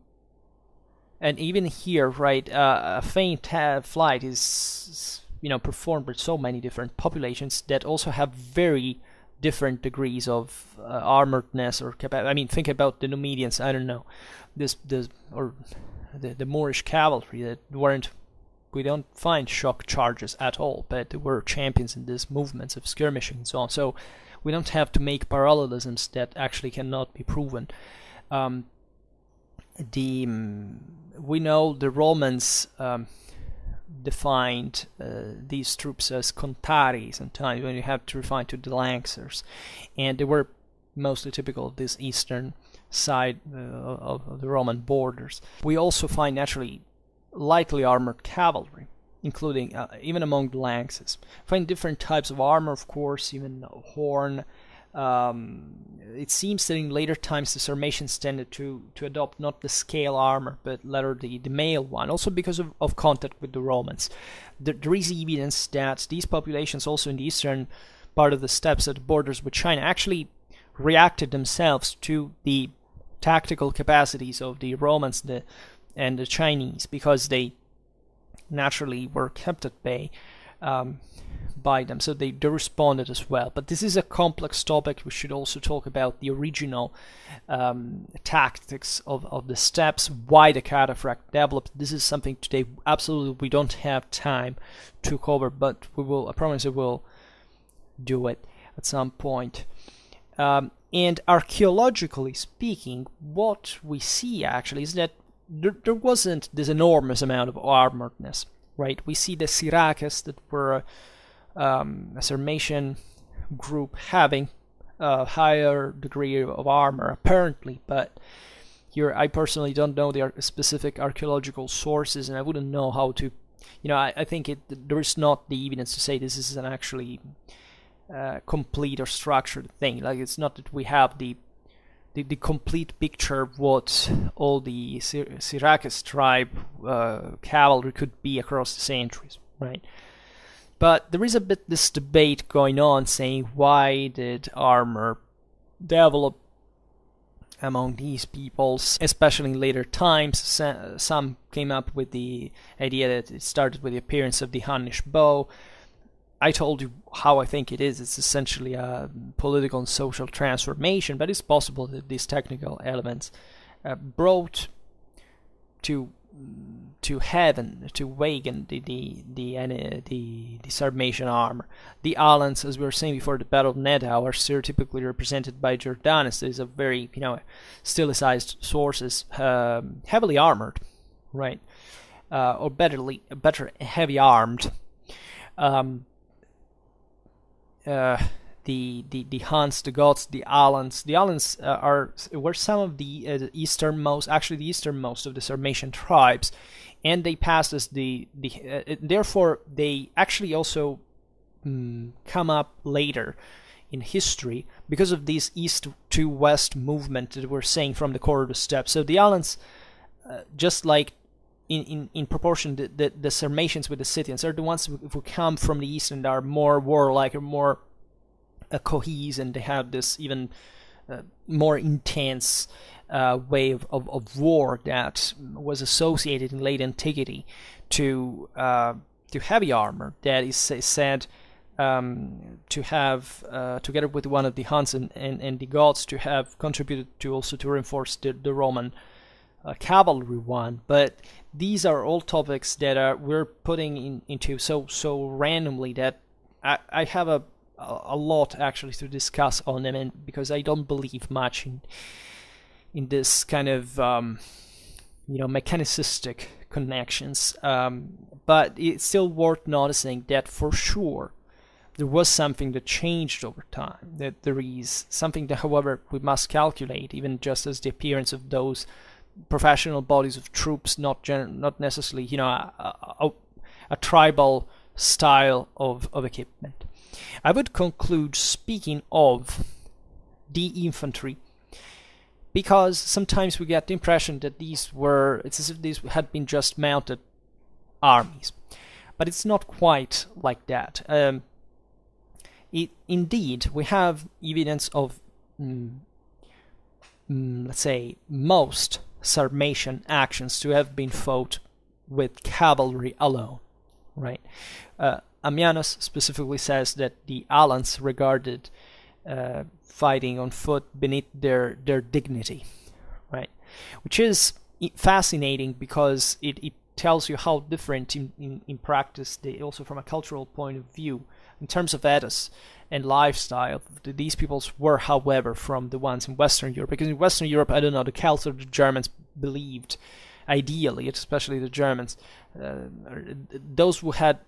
And even here, right, a feint flight is performed with so many different populations that also have very different degrees of armoredness or capacity. I mean, think about the Numidians. I don't know, the Moorish cavalry that weren't. We don't find shock charges at all, but they were champions in these movements of skirmishing and so on. So we don't have to make parallelisms that actually cannot be proven. We know the Romans defined these troops as contari sometimes, when you have to refine to the lancers, and they were mostly typical of this eastern side of the Roman borders. We also find naturally lightly armored cavalry, including even among the lances. Find different types of armor, of course, even horn. It seems that in later times the Sarmatians tended to adopt not the scale armor, but rather the mail one, also because of contact with the Romans. There is evidence that these populations also in the eastern part of the steppes at the borders with China actually reacted themselves to the tactical capacities of the Romans and the Chinese, because they naturally were kept at bay by them, so they responded as well. But this is a complex topic. We should also talk about the original tactics of the steppes, why the cataphract developed. This is something today absolutely we don't have time to cover, but we will, I promise I will do it at some point. And archaeologically speaking, what we see actually is that there wasn't this enormous amount of armoredness, right? We see the Syraces that were a Sarmatian group having a higher degree of armor, apparently, but here I personally don't know the specific archaeological sources, and I wouldn't know how to, I think there is not the evidence to say this is an actually complete or structured thing. Like, it's not that we have the complete picture of what all the Syraces tribe cavalry could be across the centuries, right? But there is a bit this debate going on saying, why did armor develop among these peoples, especially in later times? Some came up with the idea that it started with the appearance of the Hunnish bow. I told you how I think it is. It's essentially a political and social transformation, but it's possible that these technical elements brought to heaven, to Wagen, the Sarmatian armor. The Alans, as we were saying before, the Battle of Nedau, are stereotypically represented by Jordanus. There is a very, stilized sources, heavily armored, right, or better heavy armed. The Huns, the Goths, the Alans. The Alans were some of the easternmost of the Sarmatian tribes, and they passed as therefore they actually also come up later in history because of this east to west movement that we're saying from the core of the steppe. So the Alans, just like in proportion, the Sarmatians with the Scythians are the ones who come from the east and are more warlike, or more cohesive, and they have this even more intense way of war that was associated in late antiquity to heavy armor that is said to have, together with one of the Huns and the Goths, to have contributed to also to reinforce the Roman cavalry one. But these are all topics that we're putting into so randomly that I have a lot actually to discuss on them, and because I don't believe much in this kind of mechanicistic connections, but it's still worth noticing that for sure there was something that changed over time, that there is something that, however, we must calculate, even just as the appearance of those professional bodies of troops, not necessarily a tribal style of equipment. I would conclude speaking of the infantry, because sometimes we get the impression that it's as if these had been just mounted armies, but it's not quite like that. Indeed, we have evidence of let's say most Sarmatian actions to have been fought with cavalry alone, right? Ammianus specifically says that the Alans regarded fighting on foot beneath their dignity, right? Which is fascinating, because it tells you how different in practice, also from a cultural point of view, in terms of ethos and lifestyle, these peoples were, however, from the ones in Western Europe. Because in Western Europe, I don't know, the Celts or the Germans believed ideally, especially the Germans, those who had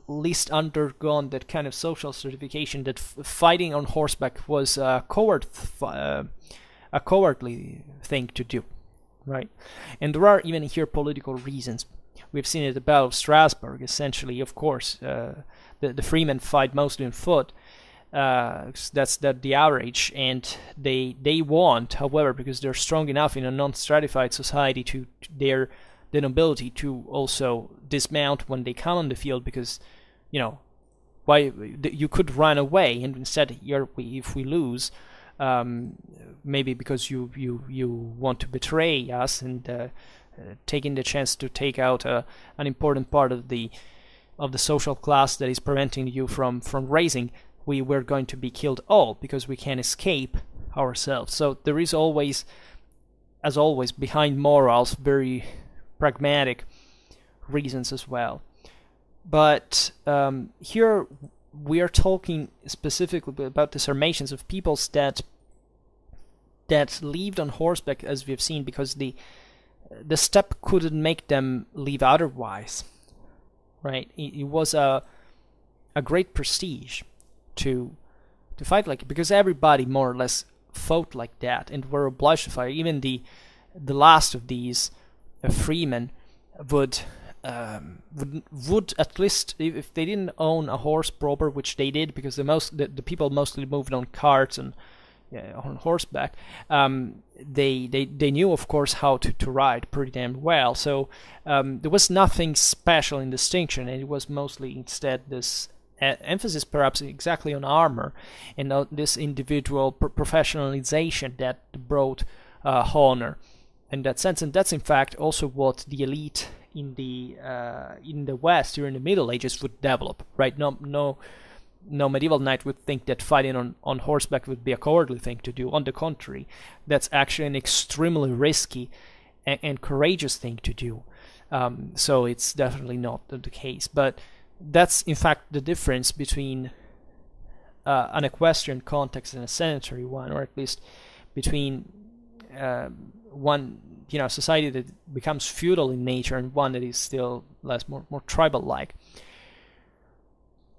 least undergone that kind of social certification, that fighting on horseback was a cowardly thing to do, right? And there are even here political reasons. We've seen at the Battle of Strasbourg, essentially, of course, the freemen fight mostly on foot. That's the average, and they want, however, because they're strong enough in a non-stratified society, to the nobility to also dismount when they come on the field, because, you know, why you could run away, and instead if we lose, maybe because you want to betray us, and taking the chance to take out an important part of the social class that is preventing you from raising, we were going to be killed all because we can't escape ourselves. So there is always, as always, behind morals, very pragmatic reasons as well. But here we are talking specifically about the Sarmatians, of peoples that lived on horseback, as we have seen, because the steppe couldn't make them live otherwise, right? It was a great prestige to fight like it, because everybody more or less fought like that and were obliged to fight. Even the last of these freemen would at least, if they didn't own a horse proper, which they did, because the people mostly moved on carts and on horseback, they knew, of course, how to ride pretty damn well. So there was nothing special in distinction, and it was mostly instead this emphasis perhaps exactly on armor and this individual professionalization that brought honor in that sense. And that's in fact also what the elite in the West during the Middle Ages would develop, right? No medieval knight would think that fighting on horseback would be a cowardly thing to do. On the contrary, that's actually an extremely risky and courageous thing to do. So it's definitely not the case. But that's in fact the difference between an equestrian context and a sedentary one, or at least between one society that becomes feudal in nature and one that is still more tribal-like.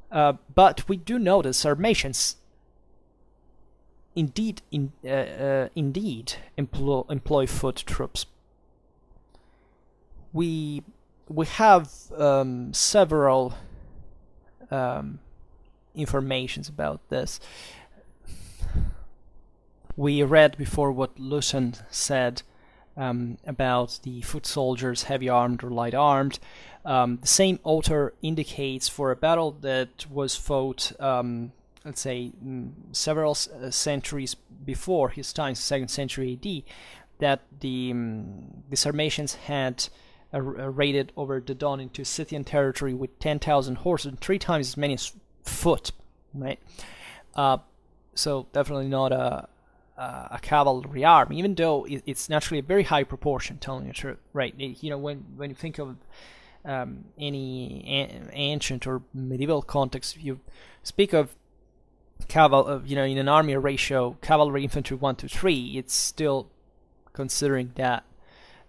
But we do know that Sarmatians indeed employ foot troops. We have several informations about this. We read before what Lucian said about the foot soldiers, heavy armed or light armed. The same author indicates for a battle that was fought, let's say, several centuries before his time, 2nd century AD, that the Sarmatians had raided over the Don into Scythian territory with 10,000 horses and 3 times as many as foot, right? So definitely not a cavalry army, even though it's naturally a very high proportion, telling you the truth, right? When you think of any ancient or medieval context, you speak of in an army ratio, cavalry infantry 1-3, it's still considering that,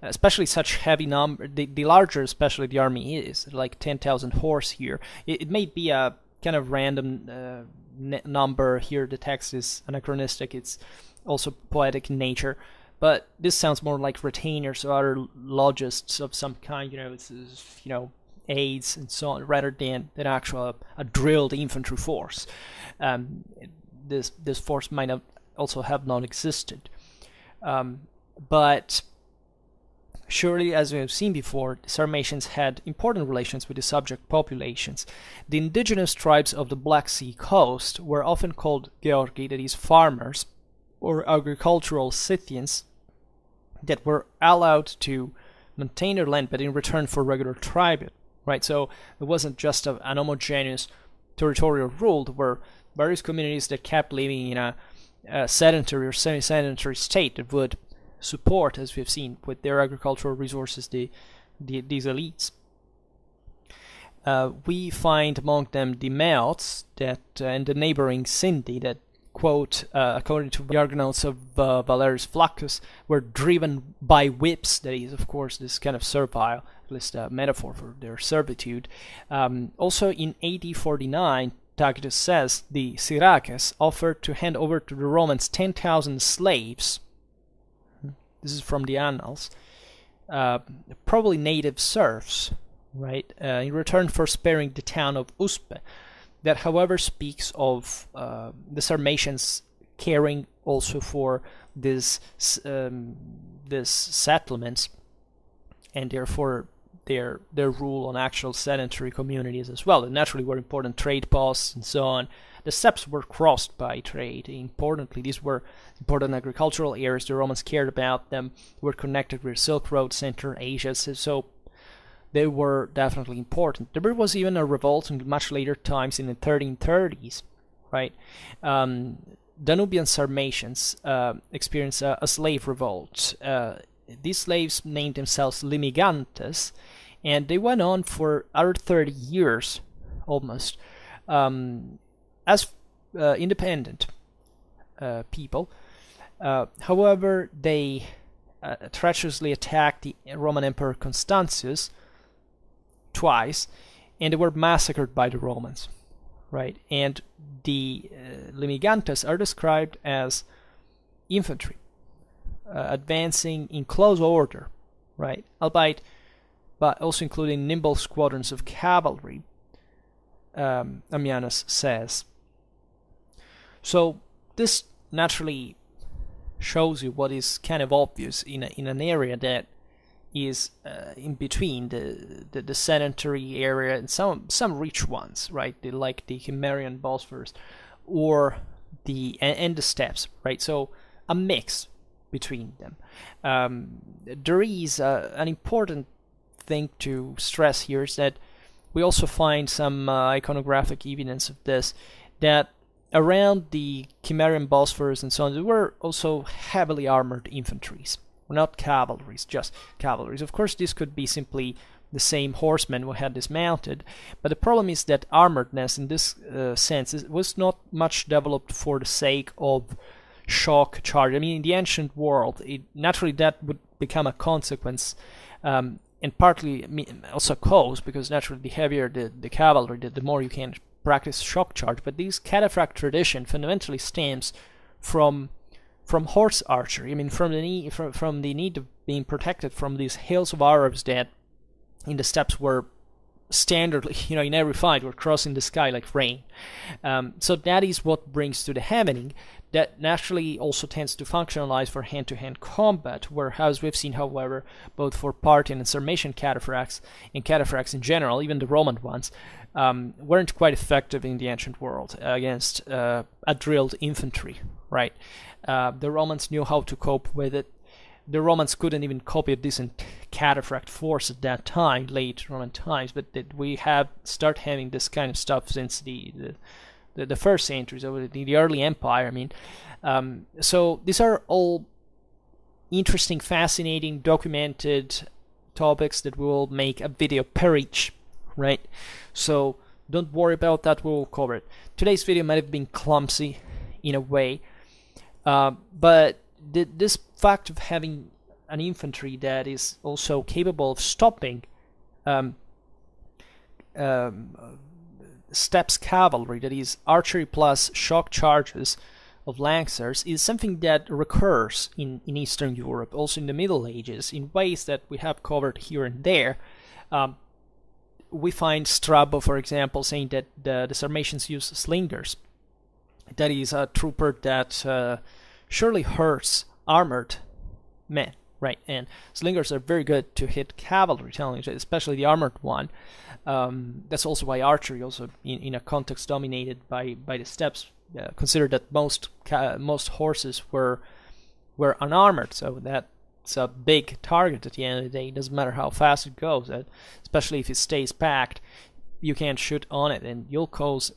especially such heavy number, the larger especially the army is, like 10,000 horse here. It may be a kind of random number here. The text is anachronistic. It's also poetic in nature, but this sounds more like retainers or other logists of some kind. Aids and so on, rather than actual a drilled infantry force. This force might also have not existed, but surely, as we have seen before, the Sarmatians had important relations with the subject populations. The indigenous tribes of the Black Sea coast were often called Georgi, that is, farmers, or agricultural Scythians, that were allowed to maintain their land, but in return for regular tribute, right? So it wasn't just an homogeneous territorial rule. There were various communities that kept living in a sedentary or semi-sedentary state that would support, as we've seen, with their agricultural resources, these elites. We find among them the Melts and the neighboring Sindhi that quote, according to the Argonauts of Valerius Flaccus, were driven by whips. That is, of course, this kind of servile, at least a metaphor for their servitude. Also in AD 49, Tacitus says the Syraces offered to hand over to the Romans 10,000 slaves. This is from the Annals. Probably native serfs, right? In return for sparing the town of Uspe. That, however, speaks of the Sarmatians caring also for this settlements, and therefore their rule on actual sedentary communities as well. And naturally were important trade posts and so on. The steppes were crossed by trade. Importantly, these were important agricultural areas. The Romans cared about them. They were connected with Silk Road, Central Asia, so they were definitely important. There was even a revolt in much later times in the 1330s, right? Danubian Sarmatians experienced a slave revolt. These slaves named themselves limigantes, and they went on for other 30 years, almost, as independent people. However, they treacherously attacked the Roman Emperor Constantius twice, and they were massacred by the Romans, right? And the limigantes are described as infantry, advancing in close order, right? Albeit, but also including nimble squadrons of cavalry, Ammianus says. So this naturally shows you what is kind of obvious in an area that is in between the sedentary area and some rich ones, right? Like the Cimmerian Bosphorus or the steppes, right? So a mix between them. There is an important thing to stress here is that we also find some iconographic evidence of this, that around the Cimmerian Bosphorus and so on, there were also heavily armored infantries. Not cavalries, just cavalries. Of course, this could be simply the same horsemen who had dismounted, but the problem is that armoredness in this sense was not much developed for the sake of shock charge. I mean, in the ancient world, naturally that would become a consequence, and partly also cause, because naturally the heavier the cavalry, the more you can practice shock charge. But this cataphract tradition fundamentally stems from horse archery. I mean, from the need of being protected from these hails of arrows that in the steppes were standardly, in every fight, were crossing the sky like rain. So that is what brings to the happening. That naturally also tends to functionalize for hand-to-hand combat, whereas we've seen, however, both for Parthian and Sarmatian cataphracts, and cataphracts in general, even the Roman ones, weren't quite effective in the ancient world against a drilled infantry, right? The Romans knew how to cope with it. The Romans couldn't even copy a decent cataphract force at that time, late Roman times, but we have start having this kind of stuff since the first centuries of the early empire. I mean, so these are all interesting, fascinating, documented topics that we will make a video per each, right? So don't worry about that, we will cover it. Today's video might have been clumsy in a way, but this fact of having an infantry that is also capable of stopping steppes cavalry, that is archery plus shock charges of lancers, is something that recurs in Eastern Europe, also in the Middle Ages, in ways that we have covered here and there. We find Strabo, for example, saying that the Sarmatians use slingers. That is a trooper that surely hurts armored men, right? And slingers are very good to hit cavalry, especially the armored one. That's also why archery, also in a context dominated by the steppes, considered that most horses were unarmored, so that's a big target at the end of the day. It doesn't matter how fast it goes, especially if it stays packed, you can't shoot on it and you'll cause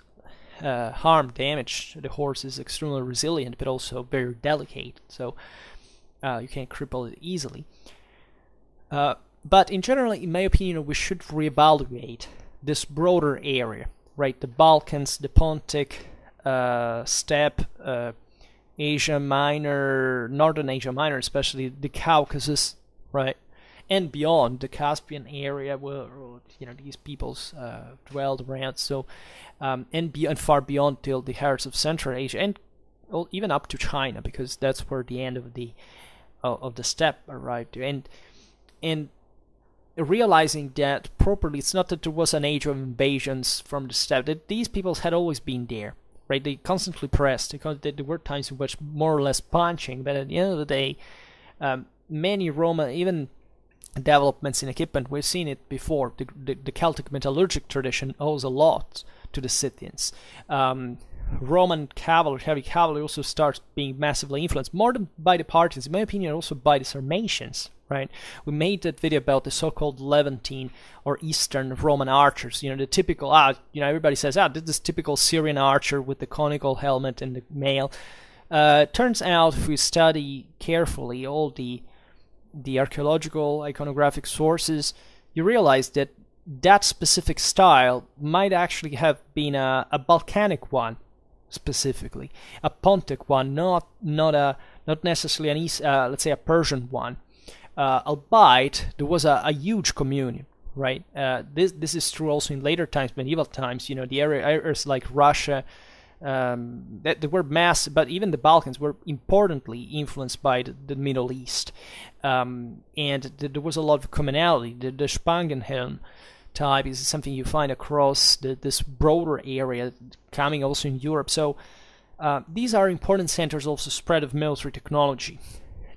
harm, damage. The horse is extremely resilient but also very delicate, so you can't cripple it easily. But in general, in my opinion, we should reevaluate this broader area, right? The Balkans, the Pontic steppe, Asia Minor, Northern Asia Minor, especially the Caucasus, right, and beyond the Caspian area where these peoples dwelled around. So and far beyond till the herds of Central Asia, and even up to China, because that's where the end of the steppe arrived to. And realizing that properly, it's not that there was an age of invasions from the steppe, that these peoples had always been there. Right, they constantly pressed. There were times in which more or less punching, but at the end of the day, many Roman, even developments in equipment, we've seen it before. The Celtic metallurgic tradition owes a lot to the Scythians. Roman cavalry, heavy cavalry, also starts being massively influenced, more than by the Parthians, in my opinion, also by the Sarmatians. Right, we made that video about the so-called Levantine or Eastern Roman archers. The typical, everybody says, this is typical Syrian archer with the conical helmet and the mail. Turns out, if we study carefully all the archaeological iconographic sources, you realize that that specific style might actually have been a Balkanic one, specifically a Pontic one, not necessarily let's say a Persian one. Albeit there was a huge communion, right? This is true also in later times, medieval times. The areas like Russia, that they were massive, but even the Balkans were importantly influenced by the Middle East, and there was a lot of commonality. The Spangenhelm type is something you find across this broader area, coming also in Europe. So these are important centers, also spread of military technology,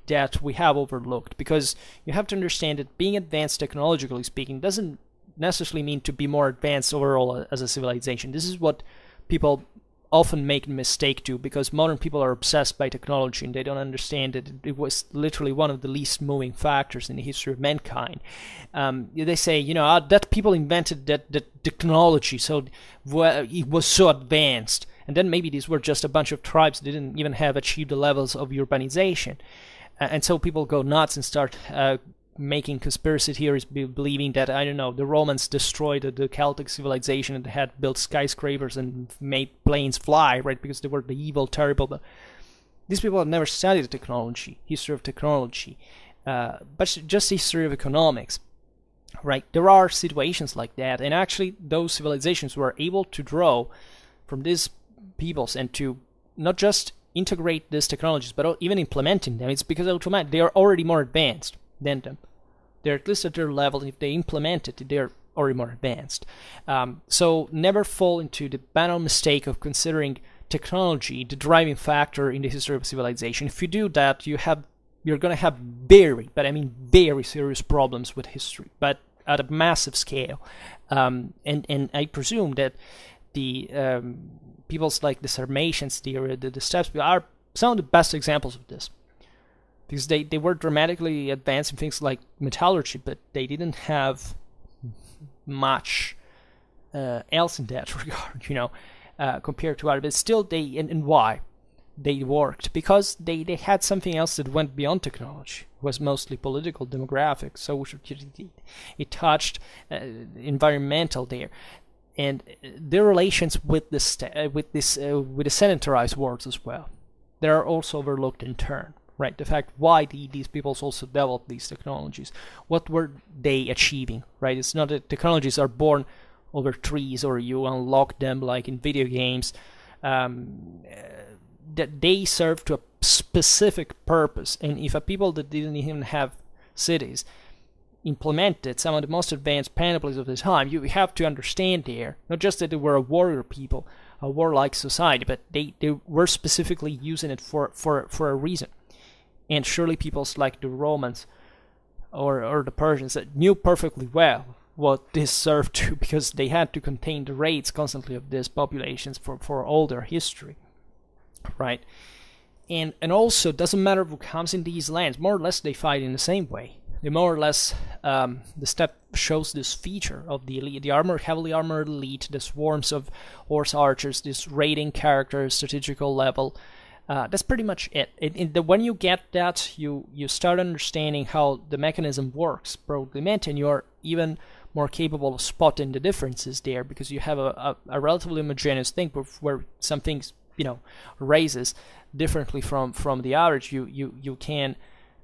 that we have overlooked, because you have to understand that being advanced technologically speaking doesn't necessarily mean to be more advanced overall as a civilization. This is what people often make a mistake to, because modern people are obsessed by technology and they don't understand that it was literally one of the least moving factors in the history of mankind. They say, that people invented that technology, so it was so advanced, and then maybe these were just a bunch of tribes that didn't even have achieved the levels of urbanization. And so people go nuts and start making conspiracy theories, believing that, the Romans destroyed the Celtic civilization and had built skyscrapers and made planes fly, right? Because they were the evil, terrible. But these people have never studied history of technology, but just history of economics, right? There are situations like that, and actually those civilizations were able to draw from these peoples and to not just integrate these technologies, but even implementing them. It's because they are already more advanced than them. They're at least at their level, and if they implement it, they're already more advanced. So never fall into the banal mistake of considering technology the driving factor in the history of civilization. If you do that, you're going to have very serious problems with history, but at a massive scale. And I presume that the peoples like the Sarmatians, the Steppes are some of the best examples of this, because they were dramatically advanced in things like metallurgy, but they didn't have much else in that regard, compared to others. But still, and why they worked? Because they had something else that went beyond technology. It was mostly political, demographic, social. It touched environmental there. And their relations with the sedentarized worlds as well, they are also overlooked in turn, right? The fact why these peoples also developed these technologies, what were they achieving, right? It's not that technologies are born over trees or you unlock them like in video games. That they serve to a specific purpose, and if a people that didn't even have cities implemented some of the most advanced panoplies of the time, you have to understand there, not just that they were a warrior people, a warlike society, but they were specifically using it for a reason. And surely peoples like the Romans or the Persians that knew perfectly well what this served to, because they had to contain the raids constantly of these populations for all their history, right? And also, it doesn't matter who comes in these lands, more or less they fight in the same way. They more or less, the steppe shows this feature of the elite, the heavily armored elite, the swarms of horse archers, this raiding character, strategical level. That's pretty much it. When you get that, you start understanding how the mechanism works, broadly meant, and you're even more capable of spotting the differences there, because you have a relatively homogeneous thing where some things, raises differently from the average. You can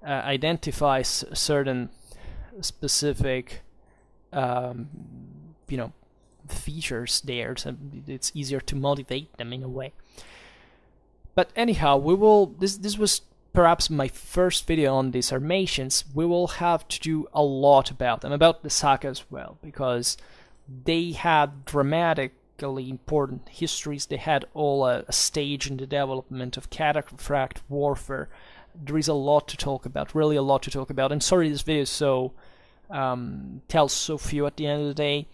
identify certain specific features there, so it's easier to motivate them in a way. But anyhow, this was perhaps my first video on the Sarmatians. We will have to do a lot about them, about the Saka as well, because they had dramatically important histories. They had all a stage in the development of cataphract warfare. There is a lot to talk about, really a lot to talk about. And sorry this video tells so few at the end of the day,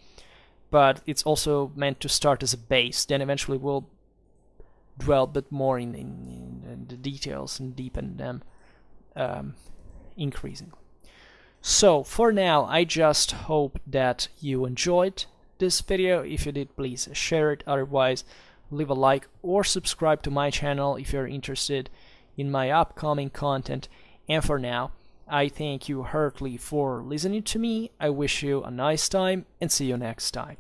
but it's also meant to start as a base. Then eventually we'll dwell a bit more in the details and deepen them increasingly. So for now, I just hope that you enjoyed this video. If you did, please share it. Otherwise, leave a like or subscribe to my channel if you're interested in my upcoming content. And for now, I thank you heartily for listening to me. I wish you a nice time and see you next time.